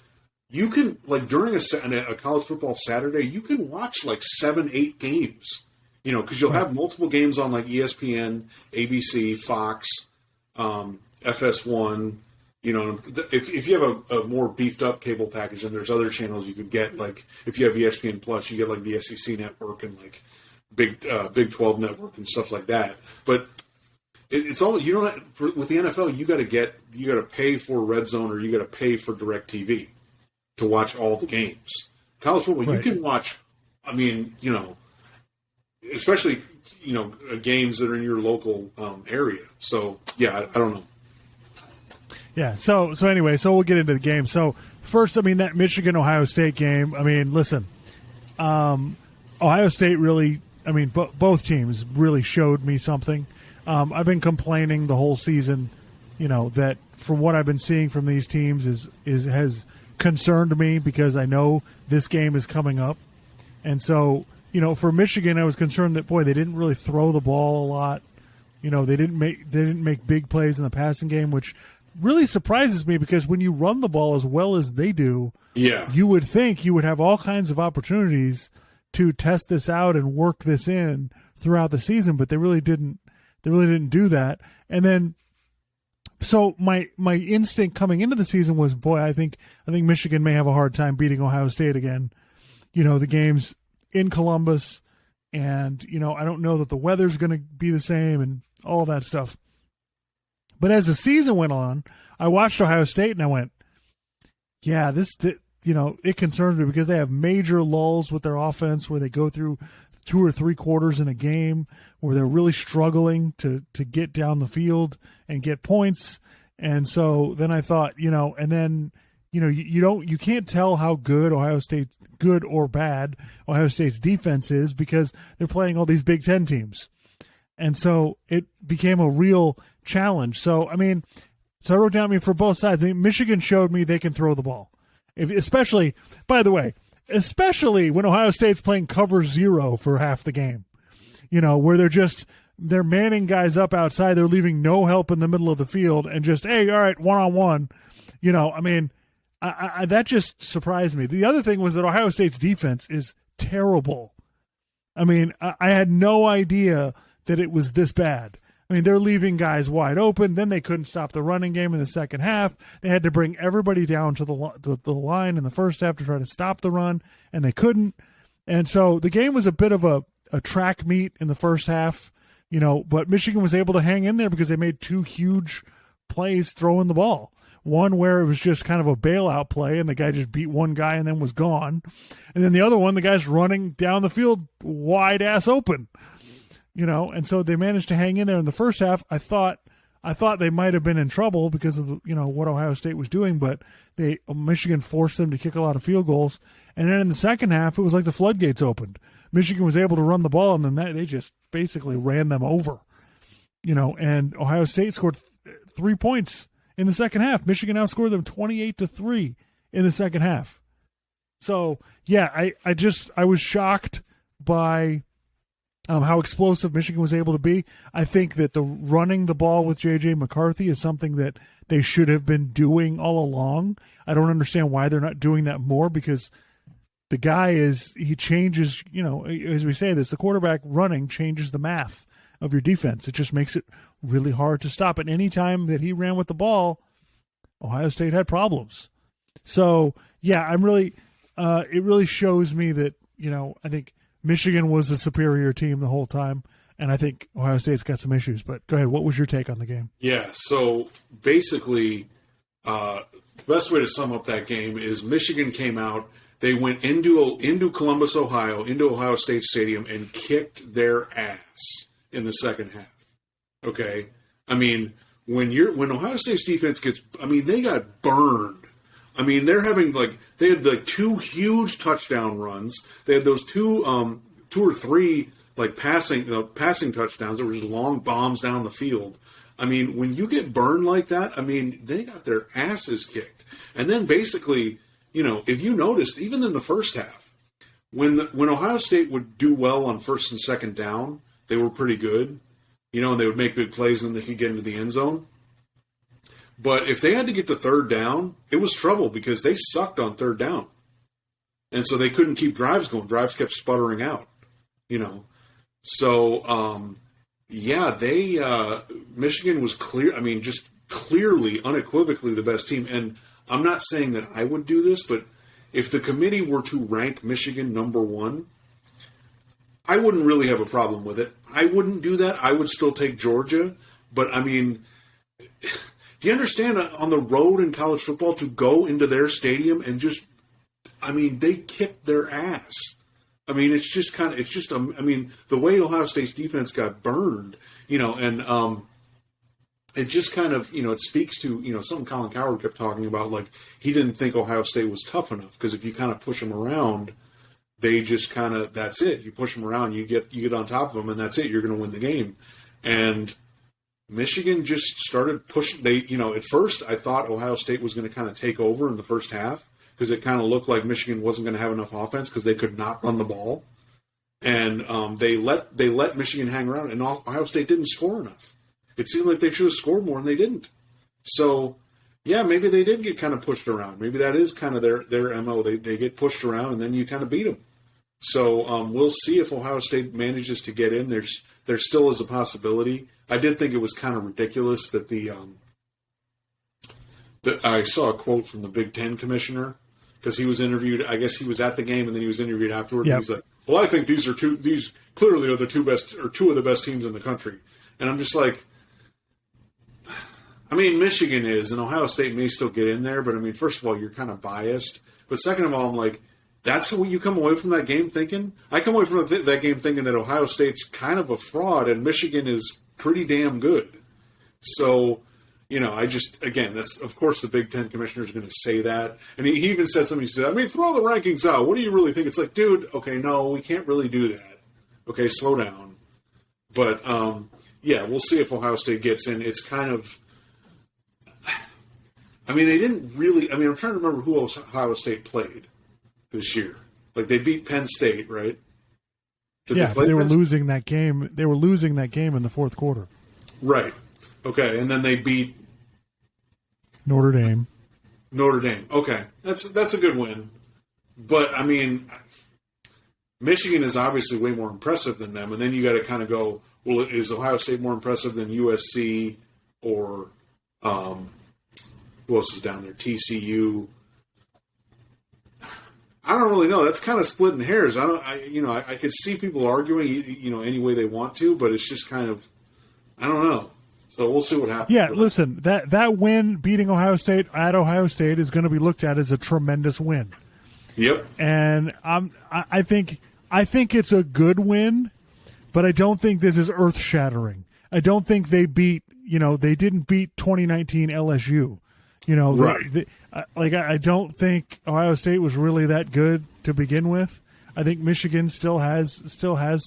you can, like, during a college football Saturday, you can watch like 7-8 games. You know, because you'll have multiple games on like ESPN, ABC, Fox, FS1. You know, if you have a more beefed up cable package, and there's other channels you could get. Like if you have ESPN Plus, you get like the SEC network and like Big 12 network and stuff like that. But it's all you don't with the NFL. You got to pay for Red Zone, or you got to pay for DirecTV to watch all the games. College football, you can watch. I mean, you know. Especially, you know, games that are in your local area. So, yeah, I don't know. Yeah, so anyway, so we'll get into the game. So, first, I mean, that Michigan-Ohio State game, I mean, listen, Ohio State really, I mean, both teams really showed me something. I've been complaining the whole season, you know, that from what I've been seeing from these teams has concerned me because I know this game is coming up. And so, for Michigan, I was concerned that, boy, they didn't really throw the ball a lot. They didn't make big plays in the passing game, which really surprises me because when you run the ball as well as they do, you would think you would have all kinds of opportunities to test this out and work this in throughout the season, but they really didn't do that. And then so my instinct coming into the season was, boy, I think Michigan may have a hard time beating Ohio State again. The game's in Columbus, and I don't know that the weather's going to be the same and all that stuff. But as the season went on, I watched Ohio State and I went, yeah, it concerns me because they have major lulls with their offense where they go through 2 or 3 quarters in a game where they're really struggling to get down the field and get points. And so then I thought, and then, you can't tell how good or bad Ohio State's defense is because they're playing all these Big Ten teams. And so it became a real challenge. So, I wrote down for both sides. Michigan showed me they can throw the ball. Especially when Ohio State's playing cover 0 for half the game, where they're manning guys up outside. They're leaving no help in the middle of the field and just, hey, all right, 1-on-1, that just surprised me. The other thing was that Ohio State's defense is terrible. I had no idea that it was this bad. They're leaving guys wide open. Then they couldn't stop the running game in the second half. They had to bring everybody down to the line in the first half to try to stop the run, and they couldn't. And so the game was a bit of a track meet in the first half, but Michigan was able to hang in there because they made 2 huge plays throwing the ball. One where it was just kind of a bailout play, and the guy just beat one guy and then was gone. And then the other one, the guy's running down the field wide ass open. And so they managed to hang in there in the first half. I thought they might have been in trouble because of what Ohio State was doing, but Michigan forced them to kick a lot of field goals. And then in the second half, it was like the floodgates opened. Michigan was able to run the ball, and then they just basically ran them over. And Ohio State scored 3 points in the second half. Michigan outscored them 28-3 in the second half. So yeah, I was shocked by how explosive Michigan was able to be. I think that the running the ball with J.J. McCarthy is something that they should have been doing all along. I don't understand why they're not doing that more because the guy he changes, as we say this, the quarterback running changes the math of your defense. It just makes it really hard to stop. And any time that he ran with the ball, Ohio State had problems. So, yeah, it really shows me that, I think Michigan was the superior team the whole time, and I think Ohio State's got some issues. But go ahead, what was your take on the game? Yeah, so basically, the best way to sum up that game is Michigan came out, they went into Columbus, Ohio, into Ohio State Stadium, and kicked their ass in the second half. Okay? When Ohio State's defense they got burned. They had 2 huge touchdown runs. They had those 2 or 3 passing touchdowns that were just long bombs down the field. When you get burned like that, they got their asses kicked. And then basically, if you noticed, even in the first half, when Ohio State would do well on first and second down, they were pretty good. And they would make big plays and they could get into the end zone. But if they had to get to third down, it was trouble because they sucked on third down. And so they couldn't keep drives going. Drives kept sputtering out, So, Michigan was just clearly, unequivocally the best team. And I'm not saying that I would do this, but if the committee were to rank Michigan number 1, I wouldn't really have a problem with it. I wouldn't do that. I would still take Georgia. But, do you understand on the road in college football to go into their stadium and just, they kicked their ass. The way Ohio State's defense got burned, and it just kind of, it speaks to, something Colin Cowherd kept talking about, he didn't think Ohio State was tough enough because if you kind of push them around, they just kind of, that's it. You push them around, you get on top of them, and that's it. You're going to win the game. And Michigan just started pushing. At first I thought Ohio State was going to kind of take over in the first half because it kind of looked like Michigan wasn't going to have enough offense because they could not run the ball, and they let Michigan hang around, and Ohio State didn't score enough. It seemed like they should have scored more, and they didn't. So, yeah, maybe they did get kind of pushed around. Maybe that is kind of their MO. They get pushed around, and then you kind of beat them. So we'll see if Ohio State manages to get in. There still is a possibility. I did think it was kind of ridiculous that I saw a quote from the Big Ten commissioner because he was interviewed. I guess he was at the game, and then he was interviewed afterward. Yep. And he's like, "Well, I think these clearly are the two of the best teams in the country." And I'm just like, I mean, Michigan is, and Ohio State may still get in there, but I mean, first of all, you're kind of biased. But second of all, I'm like, that's what you come away from that game thinking? I come away from that game thinking that Ohio State's kind of a fraud and Michigan is pretty damn good. So, that's, of course, the Big Ten commissioner is going to say that. And he even said something, he said, I mean, throw the rankings out. What do you really think? It's like, dude, okay, no, we can't really do that. Okay, slow down. But, we'll see if Ohio State gets in. It's kind of, I mean, they didn't really, I'm trying to remember who Ohio State played this year. Like, they beat Penn State, right? They were losing that game. They were losing that game in the fourth quarter. Right. Okay, and then they beat Notre Dame. Okay, that's a good win. But, I mean, Michigan is obviously way more impressive than them, and then you got to kind of go, well, is Ohio State more impressive than USC or who else is down there? TCU. I don't really know. That's kind of splitting hairs. I could see people arguing, any way they want to, but it's just kind of, I don't know. So we'll see what happens. Yeah, listen, that win beating Ohio State at Ohio State is going to be looked at as a tremendous win. Yep. And I think it's a good win, but I don't think this is earth shattering. I don't think they didn't beat 2019 LSU. Right. I don't think Ohio State was really that good to begin with. I think Michigan still has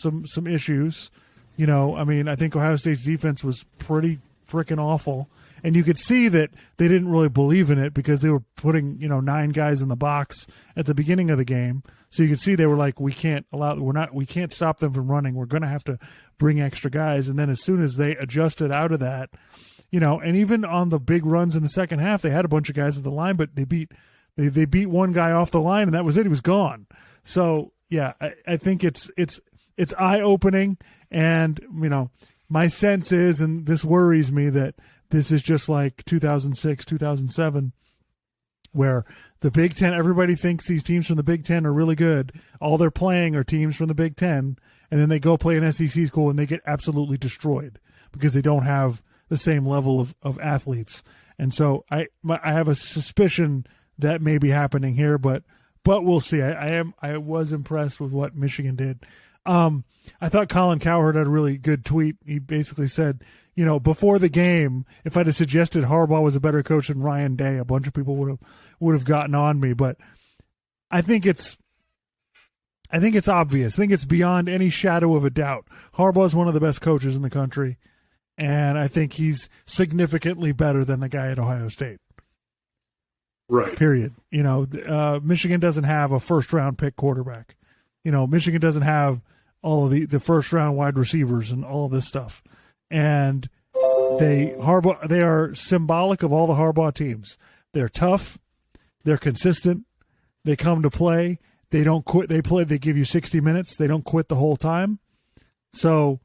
some issues. I think Ohio State's defense was pretty freaking awful, and you could see that they didn't really believe in it because they were putting 9 guys in the box at the beginning of the game. So you could see they were like, we can't stop them from running. We're going to have to bring extra guys. And then as soon as they adjusted out of that, and even on the big runs in the second half, they had a bunch of guys at the line, but they beat one guy off the line, and that was it. He was gone. So yeah, I think it's eye opening, and my sense is, and this worries me, that this is just like 2006, 2007, where the Big Ten, everybody thinks these teams from the Big Ten are really good. All they're playing are teams from the Big Ten, and then they go play an SEC school and they get absolutely destroyed because they don't have the same level of athletes. And so I have a suspicion that may be happening here, but we'll see. I was impressed with what Michigan did. I thought Colin Cowherd had a really good tweet. He basically said, before the game, if I'd have suggested Harbaugh was a better coach than Ryan Day, a bunch of people would have gotten on me. But I think it's obvious. I think it's beyond any shadow of a doubt. Harbaugh is one of the best coaches in the country, and I think he's significantly better than the guy at Ohio State. Right. Period. Michigan doesn't have a first-round pick quarterback. Michigan doesn't have all of the first-round wide receivers and all of this stuff. And they are symbolic of all the Harbaugh teams. They're tough. They're consistent. They come to play. They don't quit. They play. They give you 60 minutes. They don't quit the whole time. So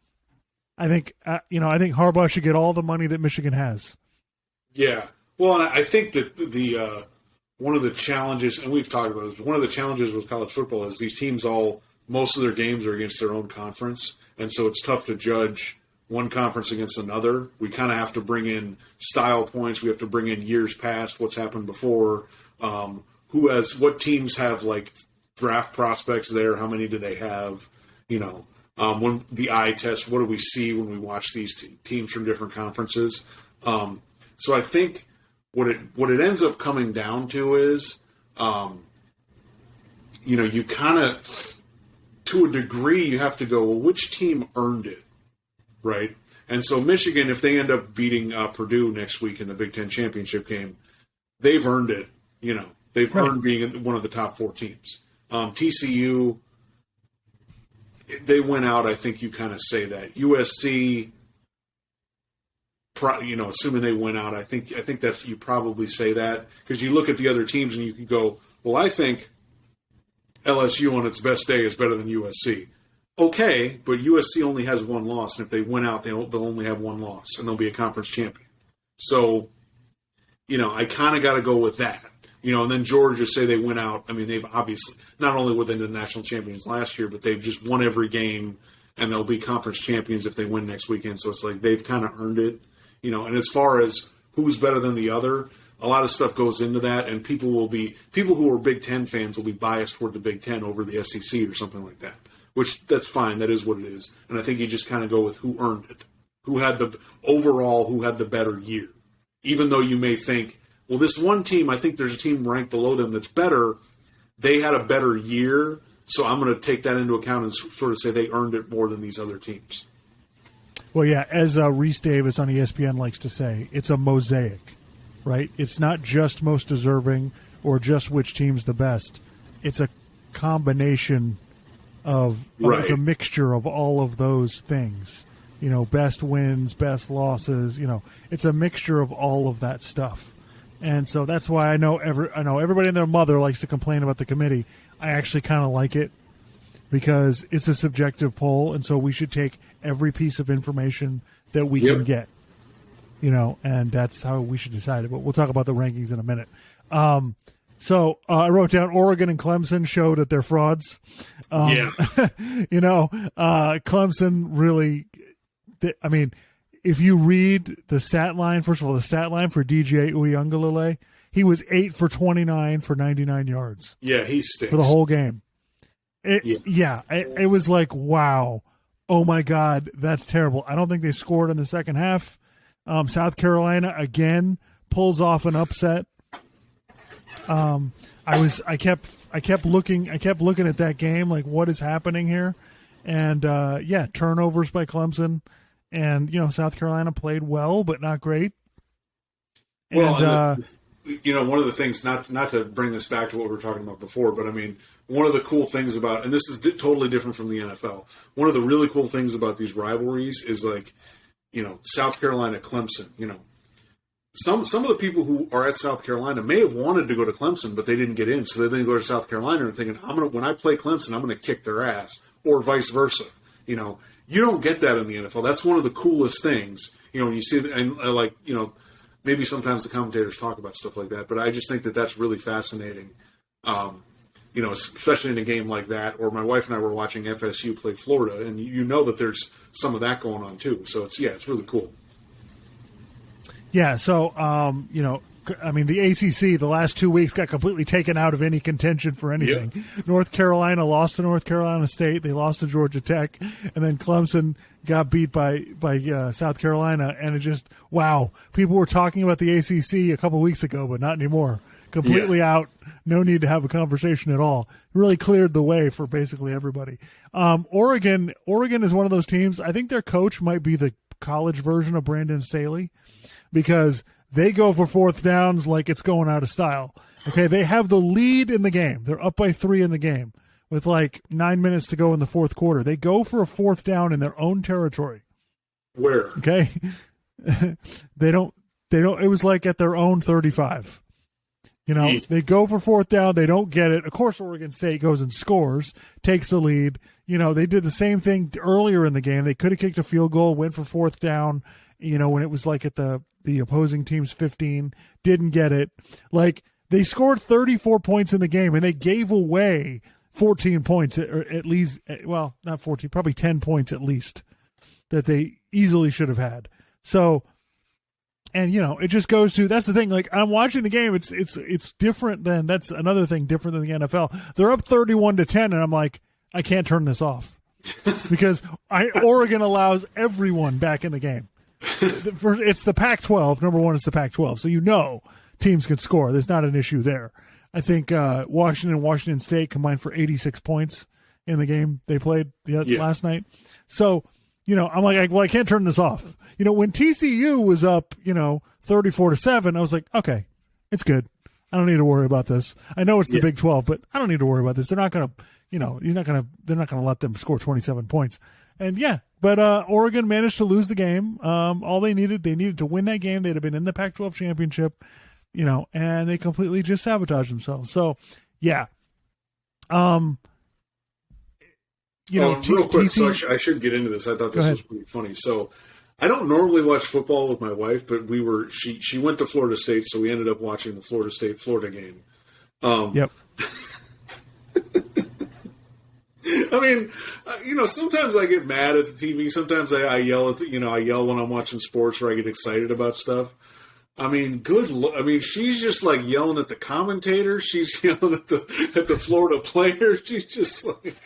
I think Harbaugh should get all the money that Michigan has. Yeah. Well, and I think that the one of the challenges, and we've talked about this, one of the challenges with college football is these teams most of their games are against their own conference, and so it's tough to judge one conference against another. We kind of have to bring in style points. We have to bring in years past, what's happened before, what teams have like draft prospects there, how many do they have, when the eye test, what do we see when we watch these teams from different conferences? So I think what it ends up coming down to is, you kind of, to a degree, you have to go, well, which team earned it, right? And so Michigan, if they end up beating Purdue next week in the Big Ten championship game, they've earned it, They've earned being one of the top 4 teams. TCU, they went out. I think you kind of say that. USC, assuming they went out, I think that's, you probably say that, because you look at the other teams and you can go, well, I think LSU on its best day is better than USC. Okay, but USC only has 1 loss, and if they win out, they'll only have 1 loss, and they'll be a conference champion. So, I kind of got to go with that. And then Georgia, say they win out. I mean, they've obviously, not only were they the national champions last year, but they've just won every game, and they'll be conference champions if they win next weekend. So it's like they've kind of earned it. And as far as who's better than the other, a lot of stuff goes into that, and people who are Big Ten fans will be biased toward the Big Ten over the SEC or something like that, which that's fine. That is what it is. And I think you just kind of go with who earned it, who had the better year. Even though you may think, well, this one team, I think there's a team ranked below them that's better. They had a better year, so I'm going to take that into account and sort of say they earned it more than these other teams. Well, yeah, as Reese Davis on ESPN likes to say, it's a mosaic, right? It's not just most deserving or just which team's the best. It's a combination of it's a mixture of all of those things. Best wins, best losses. It's a mixture of all of that stuff. And so that's why I know everybody and their mother likes to complain about the committee. I actually kind of like it because it's a subjective poll, and so we should take every piece of information that we can get. And that's how we should decide it. But we'll talk about the rankings in a minute. So I wrote down Oregon and Clemson showed that they're frauds. Clemson really. I mean, if you read the stat line, first of all, the stat line for DJ Uiagalelei, he was 8 for 29 for 99 yards. Yeah, he stinks. For the whole game. It was like, wow. Oh, my God, that's terrible. I don't think they scored in the second half. South Carolina, again, pulls off an upset. I kept looking at that game, like, what is happening here? And, turnovers by Clemson. And, South Carolina played well, but not great. Well, one of the things, not to bring this back to what we were talking about before, but I mean, one of the cool things about, and this is totally different from the NFL, one of the really cool things about these rivalries is like, South Carolina, Clemson, some of the people who are at South Carolina may have wanted to go to Clemson, but they didn't get in. So they then go to South Carolina and thinking, when I play Clemson, I'm going to kick their ass, or vice versa. You don't get that in the NFL. That's one of the coolest things, when you see it, and maybe sometimes the commentators talk about stuff like that, but I just think that that's really fascinating. Especially in a game like that, or my wife and I were watching FSU play Florida, and that there's some of that going on too. So it's really cool. Yeah. So, the ACC, the last 2 weeks got completely taken out of any contention for anything. Yep. North Carolina lost to North Carolina State. They lost to Georgia Tech. And then Clemson got beat by South Carolina. And it just, wow. People were talking about the ACC a couple weeks ago, but not anymore. Completely out. No need to have a conversation at all. Really cleared the way for basically everybody. Oregon is one of those teams. I think their coach might be the college version of Brandon Staley, because they go for fourth downs like it's going out of style. Okay, they have the lead in the game. They're up by 3 in the game with like 9 minutes to go in the fourth quarter. They go for a fourth down in their own territory. Where? Okay. They don't, it was like at their own 35. They go for fourth down. They don't get it. Of course, Oregon State goes and scores, takes the lead. They did the same thing earlier in the game. They could have kicked a field goal, went for fourth down, when it was like at the opposing team's 15, didn't get it. Like, they scored 34 points in the game, and they gave away 14 points, or at least, well, not 14, probably 10 points at least, that they easily should have had. So, and, it just goes to, that's the thing, like, I'm watching the game, it's different than, that's another thing different than the NFL. They're up 31-10, and I'm like, I can't turn this off. Because Oregon allows everyone back in the game. It's the Pac-12. Number one, it's the Pac-12. So teams can score. There's not an issue there. I think Washington State combined for 86 points in the game they played last night. So, I'm like, well, I can't turn this off. When TCU was up, 34-7, I was like, okay, it's good. I don't need to worry about this. I know it's the Yeah. Big 12, but I don't need to worry about this. They're not going to, they're not going to let them score 27 points. And but Oregon managed to lose the game. All they needed to win that game. They'd have been in the Pac-12 championship, and they completely just sabotaged themselves. So, yeah. Real quick, so I should get into this. I thought this was pretty funny. So, I don't normally watch football with my wife, but she went to Florida State, so we ended up watching the Florida State-Florida game. Yep. I mean, sometimes I get mad at the TV. Sometimes I yell at I yell when I'm watching sports, or I get excited about stuff. I mean, she's just like yelling at the commentator. She's yelling at the Florida players. She's just like,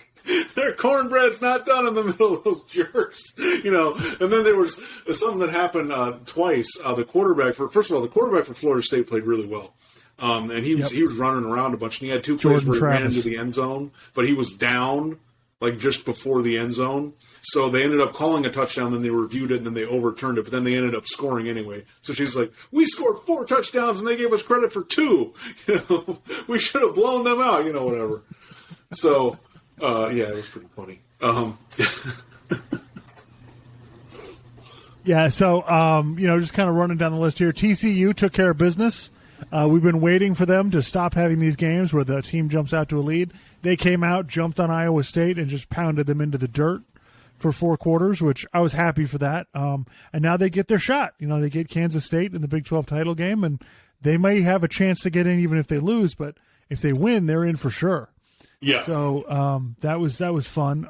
their cornbread's not done in the middle of those jerks, And then there was something that happened twice. The quarterback for Florida State played really well. And he was running around a bunch, and he had two plays where he ran into the end zone, but he was down like just before the end zone. So they ended up calling a touchdown, then they reviewed it, and then they overturned it, but then they ended up scoring anyway. So she's like, we scored 4 touchdowns, and they gave us credit for 2. We should have blown them out, whatever. So, it was pretty funny. Yeah, so, just kind of running down the list here. TCU took care of business. We've been waiting for them to stop having these games where the team jumps out to a lead. They came out, jumped on Iowa State, and just pounded them into the dirt for 4 quarters, which I was happy for that. And now they get their shot. They get Kansas State in the Big 12 title game, and they may have a chance to get in even if they lose, but if they win, they're in for sure. Yeah. So that was fun.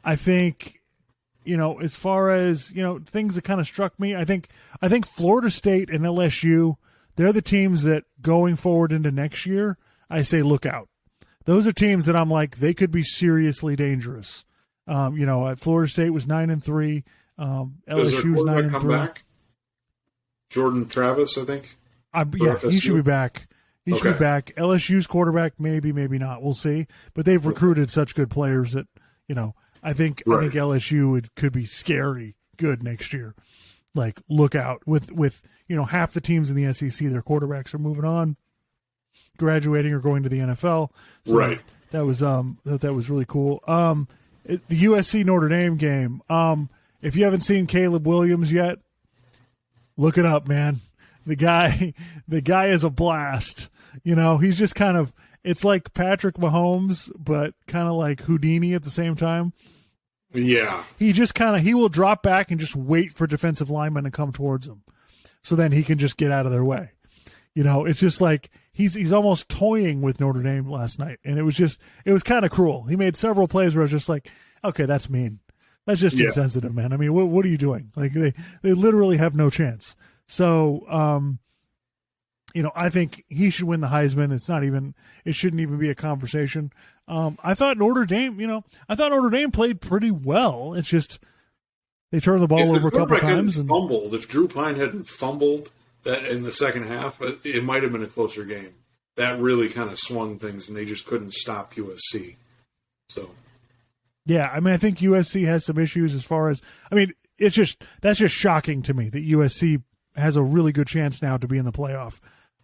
I think, as far as, things that kind of struck me, I think Florida State and LSU, they're the teams that going forward into next year, I say look out. Those are teams that I'm like, they could be seriously dangerous. Florida State was 9-3. LSU was 9-3. Back? Jordan Travis, I think. He should be back. He should be back. LSU's quarterback, maybe not. We'll see. But they've recruited such good players that, I think LSU could be scary good next year. Like, look out. With half the teams in the SEC, their quarterbacks are moving on, graduating or going to the NFL. So right. That was really cool. The USC Notre Dame game. If you haven't seen Caleb Williams yet, look it up, man. The guy is a blast. He's just kind of, it's like Patrick Mahomes, but kind of like Houdini at the same time. Yeah. He just he will drop back and just wait for defensive linemen to come towards him. So then he can just get out of their way. It's just like he's almost toying with Notre Dame last night. And it was kind of cruel. He made several plays where I was just like, okay, that's mean. That's just insensitive, man. I mean, what are you doing? Like they literally have no chance. So, I think he should win the Heisman. It shouldn't even be a conversation. I thought Notre Dame played pretty well. It's just they turned the ball over a couple times. And fumbled. If Drew Pine hadn't fumbled that in the second half, it might have been a closer game. That really kind of swung things, and they just couldn't stop USC. So, yeah, I mean, I think USC has some issues as far as that's just shocking to me that USC has a really good chance now to be in the playoff.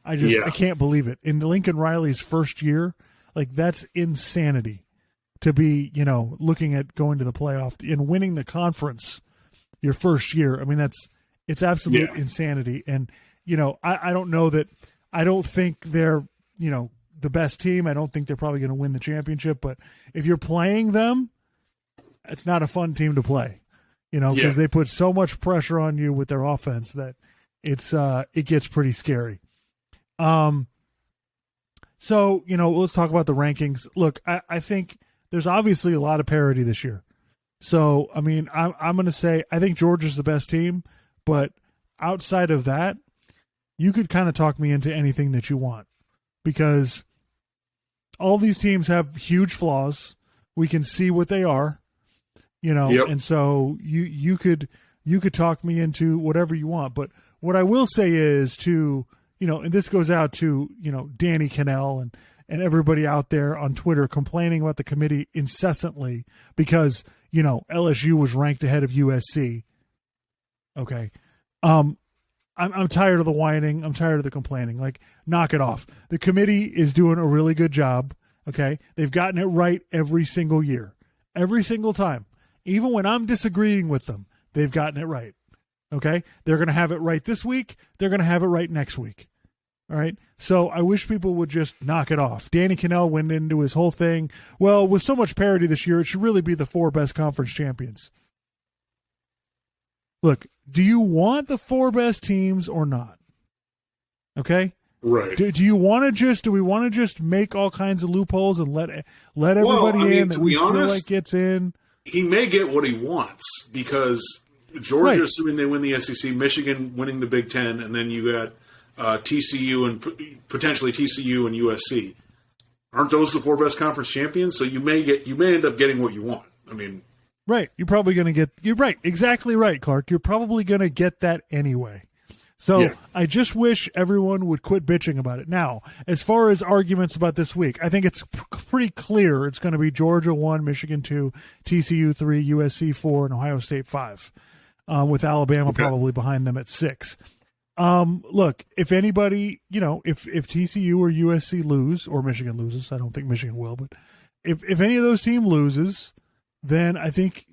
I can't believe it. In Lincoln Riley's first year, like that's insanity to be, looking at going to the playoff and winning the conference your first year. I mean, it's absolute insanity. And, I don't know that I don't think they're, the best team. I don't think they're probably going to win the championship, but if you're playing them, it's not a fun team to play, because they put so much pressure on you with their offense that it gets pretty scary. So, let's talk about the rankings. Look, I think there's obviously a lot of parity this year. So, I mean, I'm going to say I think Georgia's the best team, but outside of that, you could kind of talk me into anything that you want because all these teams have huge flaws. We can see what they are, and so you could talk me into whatever you want. But what I will say is and this goes out to, Danny Cannell and everybody out there on Twitter complaining about the committee incessantly because, LSU was ranked ahead of USC. Okay. I'm tired of the whining. I'm tired of the complaining. Like, knock it off. The committee is doing a really good job. Okay. They've gotten it right every single year, every single time. Even when I'm disagreeing with them, they've gotten it right. Okay. They're going to have it right this week. They're going to have it right next week. All right. So I wish people would just knock it off. Danny Kanell went into his whole thing. Well, with so much parity this year, it should really be the 4 best conference champions. Look, do you want the 4 best teams or not? Okay. Right. Do we want to just make all kinds of loopholes and let everybody in that we feel like gets in? He may get what he wants because Georgia, right, assuming they win the SEC, Michigan winning the Big Ten, and then you got TCU and potentially TCU and USC. Aren't those the 4 best conference champions? So you may end up getting what you want. I mean, right. You're probably going to get. You're right. Exactly right, Clark. You're probably going to get that anyway. So yeah. I just wish everyone would quit bitching about it. Now, as far as arguments about this week, I think it's pretty clear it's going to be Georgia 1, Michigan 2, TCU 3, USC 4, and Ohio State 5, with Alabama probably behind them at 6. Look, if anybody, if TCU or USC lose, or Michigan loses, I don't think Michigan will, but if any of those teams loses, then I think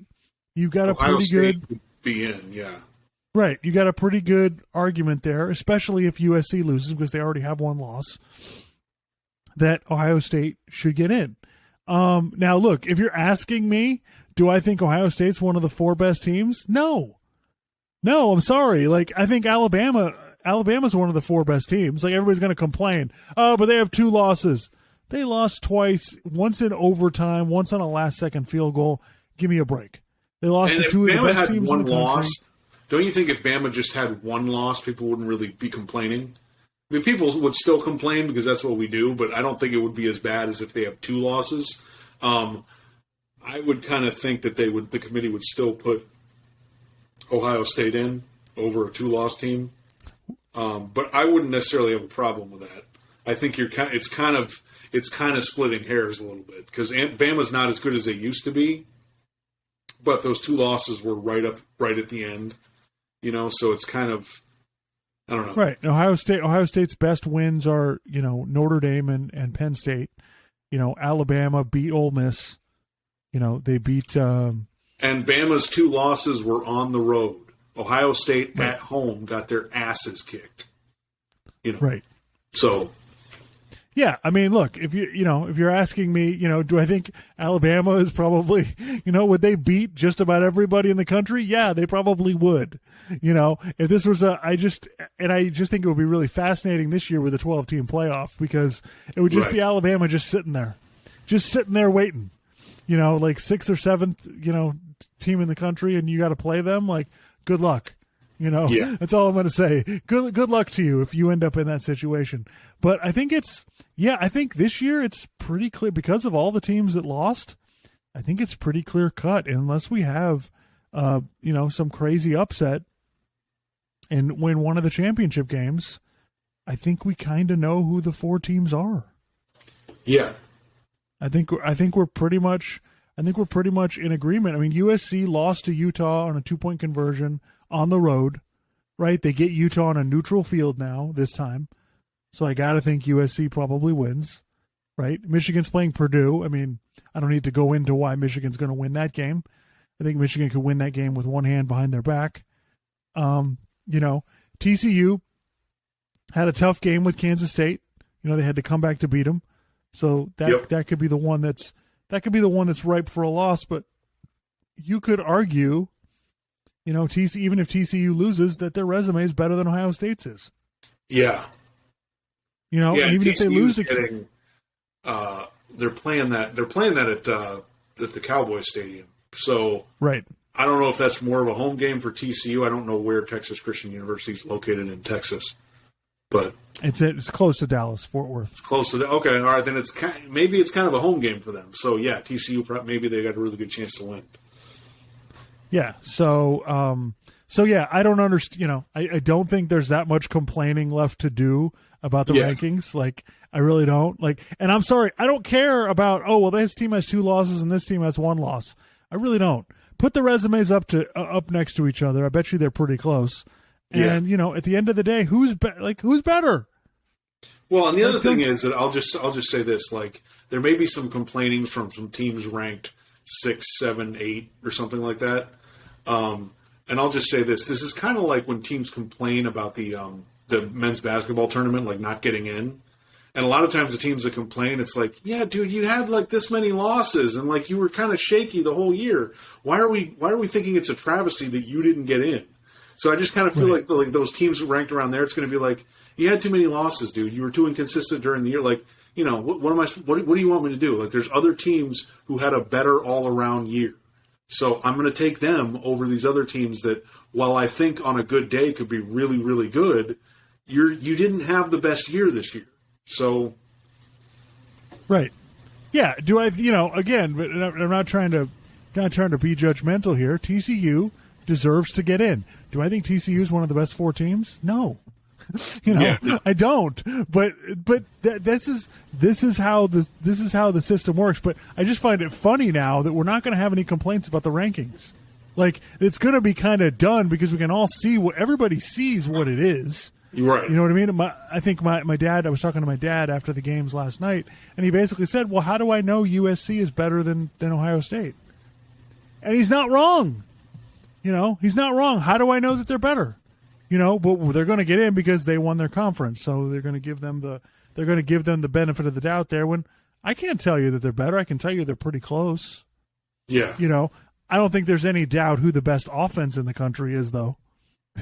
you've got Ohio a pretty State good would be in, yeah. Right, you got a pretty good argument there, especially if USC loses because they already have one loss, that Ohio State should get in. Now, look, if you're asking me, do I think Ohio State's one of the 4 best teams? No, I'm sorry. Like, I think Alabama's one of the 4 best teams. Like, everybody's going to complain. Oh, but they have 2 losses. They lost twice, once in overtime, once on a last-second field goal. Give me a break. They lost to 2 of the best teams in the country. Loss, don't you think if Bama just had 1 loss, people wouldn't really be complaining? I mean, people would still complain because that's what we do, but I don't think it would be as bad as if they have 2 losses. I would kind of think that the committee would still put Ohio State in over a 2-loss team. But I wouldn't necessarily have a problem with that. I think it's kind of splitting hairs a little bit because Bama's not as good as they used to be, but those 2 losses were right at the end, so it's kind of, I don't know. Right. Ohio State's best wins are, Notre Dame and Penn State. Alabama beat Ole Miss. They beat and Bama's 2 losses were on the road. Ohio State at home got their asses kicked. Right. So, yeah, I mean, look, if you're asking me, do I think Alabama is probably, would they beat just about everybody in the country? Yeah, they probably would. If this was I just think it would be really fascinating this year with a 12-team playoff because it would just be Alabama just sitting there waiting, like 6th or 7th, team in the country, and you got to play them. Like, good luck. That's all I'm going to say. Good luck to you if you end up in that situation. But I think I think this year it's pretty clear because of all the teams that lost. I think it's pretty clear cut unless we have, some crazy upset and win one of the championship games. I think we kind of know who the 4 teams are. Yeah. I think we're pretty much in agreement. I mean, USC lost to Utah on a 2-point conversion on the road, right? They get Utah on a neutral field now this time. So I got to think USC probably wins, right? Michigan's playing Purdue. I mean, I don't need to go into why Michigan's going to win that game. I think Michigan could win that game with one hand behind their back. TCU had a tough game with Kansas State. They had to come back to beat them. So that could be the one that's ripe for a loss, but you could argue, even if TCU loses, that their resume is better than Ohio State's is. Yeah. And even if they lose, they're playing that at the Cowboys Stadium. So right. I don't know if that's more of a home game for TCU. I don't know where Texas Christian University is located in Texas, but it's close to Dallas, Fort Worth. It's close to okay. All right, then maybe it's kind of a home game for them. So yeah, TCU maybe they got a really good chance to win. Yeah. So yeah, I don't understand. I don't think there's that much complaining left to do about the rankings. Like, I really don't. Like, and I'm sorry, I don't care about. Oh well, this team has 2 losses and this team has 1 loss. I really don't. Put the resumes up next to each other. I bet you they're pretty close. And at the end of the day, who's better? Well, and the other thing is that I'll just say this: like, there may be some complaining from some teams ranked 6, 7, 8, or something like that. And I'll just say this: this is kind of like when teams complain about the men's basketball tournament, like not getting in. And a lot of times the teams that complain, it's like, yeah, dude, you had like this many losses, and like you were kind of shaky the whole year. Why are we thinking it's a travesty that you didn't get in? So I just kind of feel like those teams ranked around there, it's going to be like, you had too many losses, dude. You were too inconsistent during the year. Like, what do you want me to do? Like, there's other teams who had a better all around year. So I'm going to take them over these other teams that, while I think on a good day could be really, really good, you didn't have the best year this year. So, right, yeah. Do I? Again, but I'm not trying to be judgmental here. TCU deserves to get in. Do I think TCU is one of the best 4 teams? No. I don't. But this is how the system works. But I just find it funny now that we're not going to have any complaints about the rankings. Like, it's going to be kind of done because we can all see what everybody sees what it is. Right. You know what I mean? I think my dad, I was talking to my dad after the games last night, and he basically said, well, how do I know USC is better than Ohio State? And he's not wrong. He's not wrong. How do I know that they're better? But they're going to get in because they won their conference, so they're going to give them the benefit of the doubt there. When I can't tell you that they're better, I can tell you they're pretty close. Yeah. I don't think there's any doubt who the best offense in the country is, though.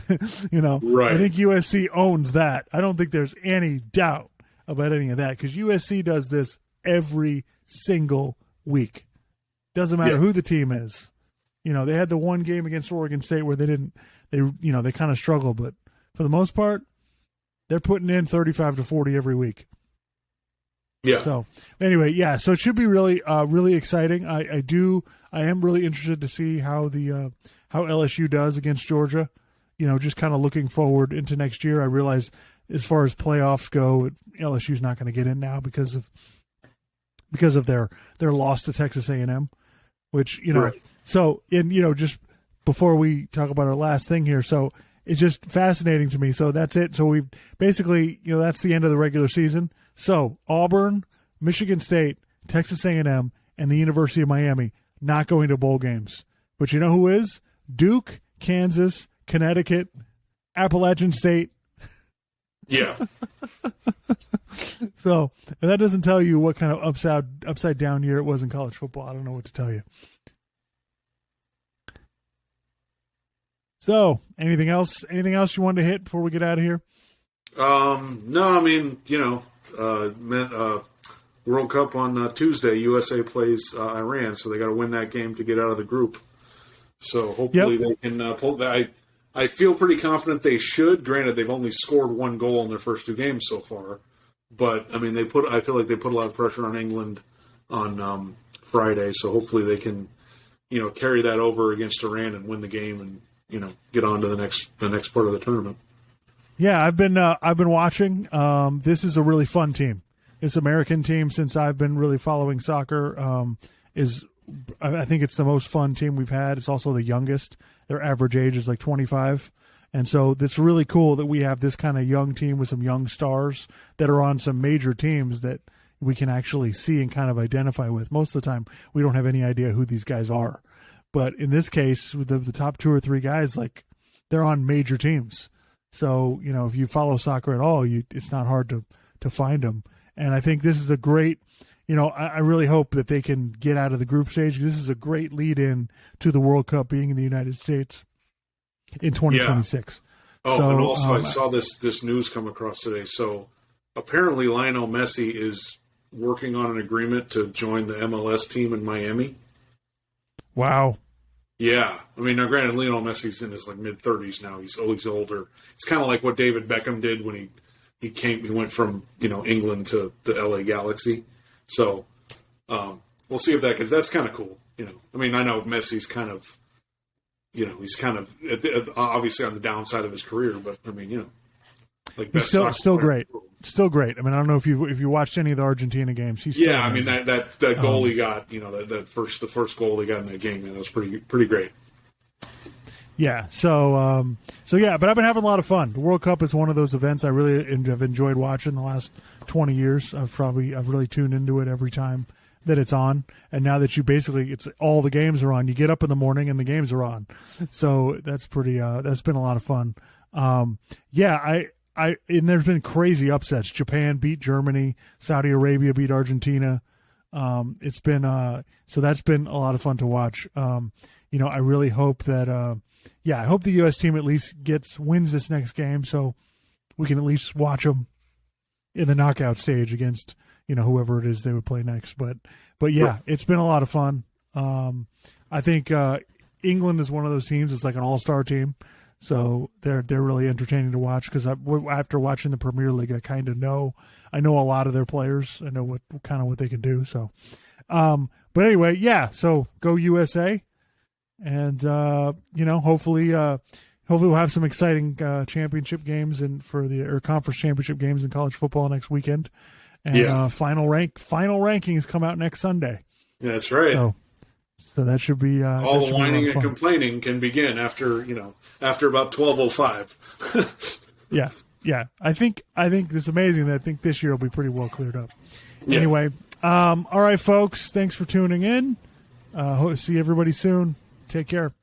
Right. I think USC owns that. I don't think there's any doubt about any of that because USC does this every single week. Doesn't matter who the team is. They had the one game against Oregon State where they kind of struggled, but for the most part, they're putting in 35 to 40 every week. Yeah. So anyway, so it should be really, really exciting. I am really interested to see how how LSU does against Georgia. Just kind of looking forward into next year. I realize as far as playoffs go, LSU's not going to get in now because of their loss to Texas A&M, which Right. So just before we talk about our last thing here, so it's just fascinating to me. So that's it. So we've basically that's the end of the regular season. So Auburn, Michigan State, Texas A&M, and the University of Miami not going to bowl games. But you know who is? Duke, Kansas, Connecticut, Appalachian State. Yeah. So if that doesn't tell you what kind of upside down year it was in college football, I don't know what to tell you. So anything else you wanted to hit before we get out of here? No, I mean, World Cup on Tuesday, USA plays Iran, so they got to win that game to get out of the group. So hopefully they can pull that. I feel pretty confident they should. Granted, they've only scored 1 goal in their first 2 games so far, but I mean, I feel like they put a lot of pressure on England on Friday. So hopefully they can, carry that over against Iran and win the game and get on to the next part of the tournament. Yeah, I've been watching. This is a really fun team. This American team, since I've been really following soccer, I think it's the most fun team we've had. It's also the youngest. Their average age is like 25. And so it's really cool that we have this kind of young team with some young stars that are on some major teams that we can actually see and kind of identify with. Most of the time, we don't have any idea who these guys are. But in this case, with the top 2 or 3 guys, like, they're on major teams. So, if you follow soccer at all, it's not hard to find them. And I think this is a great, I really hope that they can get out of the group stage. This is a great lead-in to the World Cup being in the United States in 2026. Yeah. Oh, so, and also I saw this news come across today. So apparently Lionel Messi is working on an agreement to join the MLS team in Miami. Wow. Yeah. I mean, now granted, Lionel Messi's in his mid-30s now. He's older. It's kind of like what David Beckham did when he went from, England to the LA Galaxy. So we'll see if because that's kind of cool. I mean, I know Messi's kind of, he's kind of obviously on the downside of his career, but I mean, he's still great. Still great. I mean, I don't know if you watched any of the Argentina games. I mean that goal he got, the first goal he got in that game, man, that was pretty great. Yeah. So yeah, but I've been having a lot of fun. The World Cup is one of those events I really have enjoyed watching the last 20 years. I've really tuned into it every time that it's on. And now that it's all the games are on, you get up in the morning and the games are on. So that's that's been a lot of fun. Yeah, and there's been crazy upsets. Japan beat Germany, Saudi Arabia beat Argentina. It's been, so that's been a lot of fun to watch. I really hope that, I hope the U.S. team at least wins this next game so we can at least watch them in the knockout stage against, whoever it is they would play next. But yeah, it's been a lot of fun. I think, England is one of those teams. It's like an all-star team. So they're really entertaining to watch because after watching the Premier League, I know a lot of their players. I know what they can do. So, but anyway, yeah. So go USA, and hopefully we'll have some exciting championship games or conference championship games in college football next weekend. And final rankings come out next Sunday. Yeah, that's right. So that should be all the whining and complaining can begin after about 12:05. Yeah. I think it's amazing that I think this year will be pretty well cleared up. Yeah. Anyway, all right, folks. Thanks for tuning in. See everybody soon. Take care.